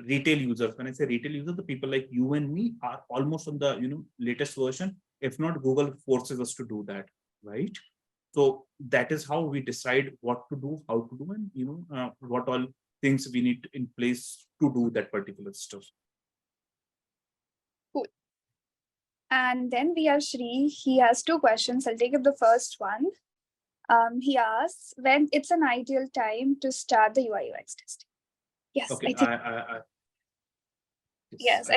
retail users, when I say retail users, the people like you and me are almost on the latest version. If not, Google forces us to do that, right? So that is how we decide what to do, how to do, and what all things we need in place to do that particular stuff. Cool. And then we have Shri. He has two questions. I'll take up the first one. He asks when it's an ideal time to start the UI UX testing. Yes, okay, I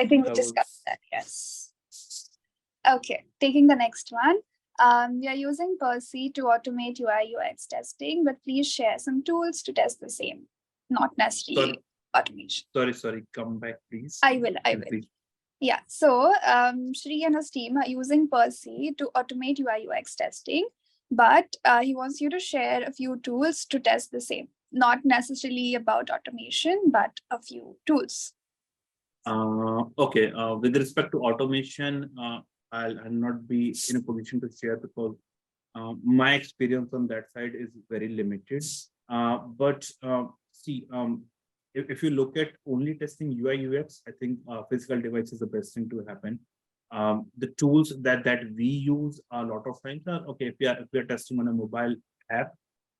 think we discussed that. Yes. Okay, taking the next one. We are using Percy to automate UI UX testing, but please share some tools to test the same, not necessarily automation. Sorry, come back, please. I will. Please. Yeah, so Shri and his team are using Percy to automate UI UX testing, but he wants you to share a few tools to test the same. Not necessarily about automation, but a few tools. Okay, with respect to automation, I'll not be in a position to share because my experience on that side is very limited. But see, if you look at only testing UI UX, I think physical device is the best thing to happen. The tools that we use a lot of times are okay. If we are testing on a mobile app,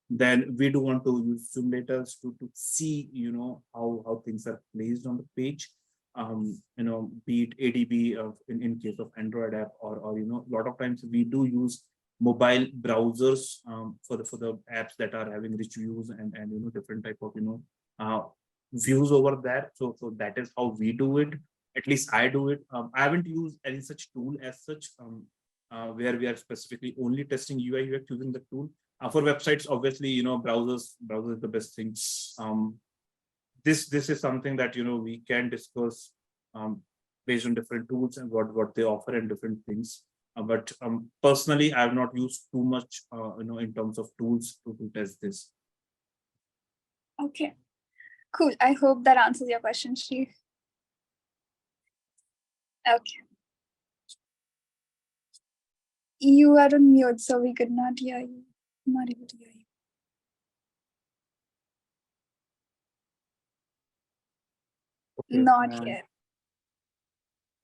then we do want to use simulators to see how things are placed on the page. Be it ADB in case of Android app, or a lot of times we do use mobile browsers for the apps that are having rich views and different type of uh, views over there. So that is how we do it. At least I do it. I haven't used any such tool as such, where we are specifically only testing UI UX using the tool. For websites, obviously, browser is the best thing. This is something that we can discuss based on different tools and what they offer and different things. But personally, I have not used too much, in terms of tools to test this. Okay, cool. I hope that answers your question, Shri. Okay. You are on mute, so we could not hear you. I'm not able to hear you. Okay, Not yet.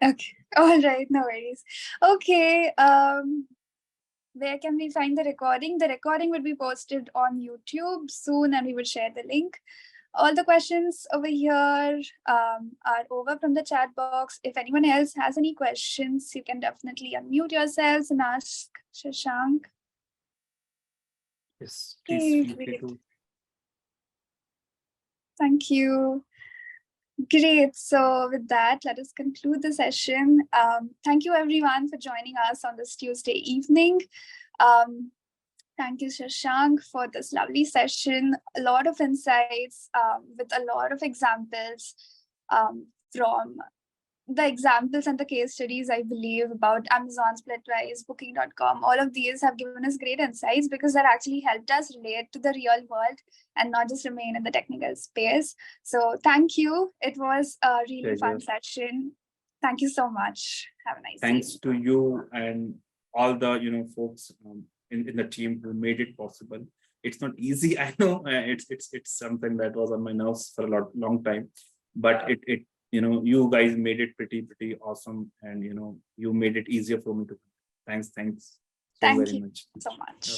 Okay. All right. No worries. Okay. Where can we find the recording? The recording will be posted on YouTube soon, and we will share the link. All the questions over here are over from the chat box. If anyone else has any questions, you can definitely unmute yourselves and ask Shashank. Yes, please feel free Great. to. Thank you. Great. So with that, let us conclude the session. Thank you everyone for joining us on this Tuesday evening. Thank you, Shashank, for this lovely session. A lot of insights with a lot of examples from the examples and the case studies, I believe, about Amazon, Splitwise, Booking.com. All of these have given us great insights because that actually helped us relate to the real world and not just remain in the technical space. So thank you. It was a really fun session. Thank you so much. Have a nice day. Thanks to you and all the folks in the team who made it possible. It's not easy, I know. It's something that was on my nerves for a long time, but it you guys made it pretty awesome, and you made it easier for me to. Thanks so very much. So much.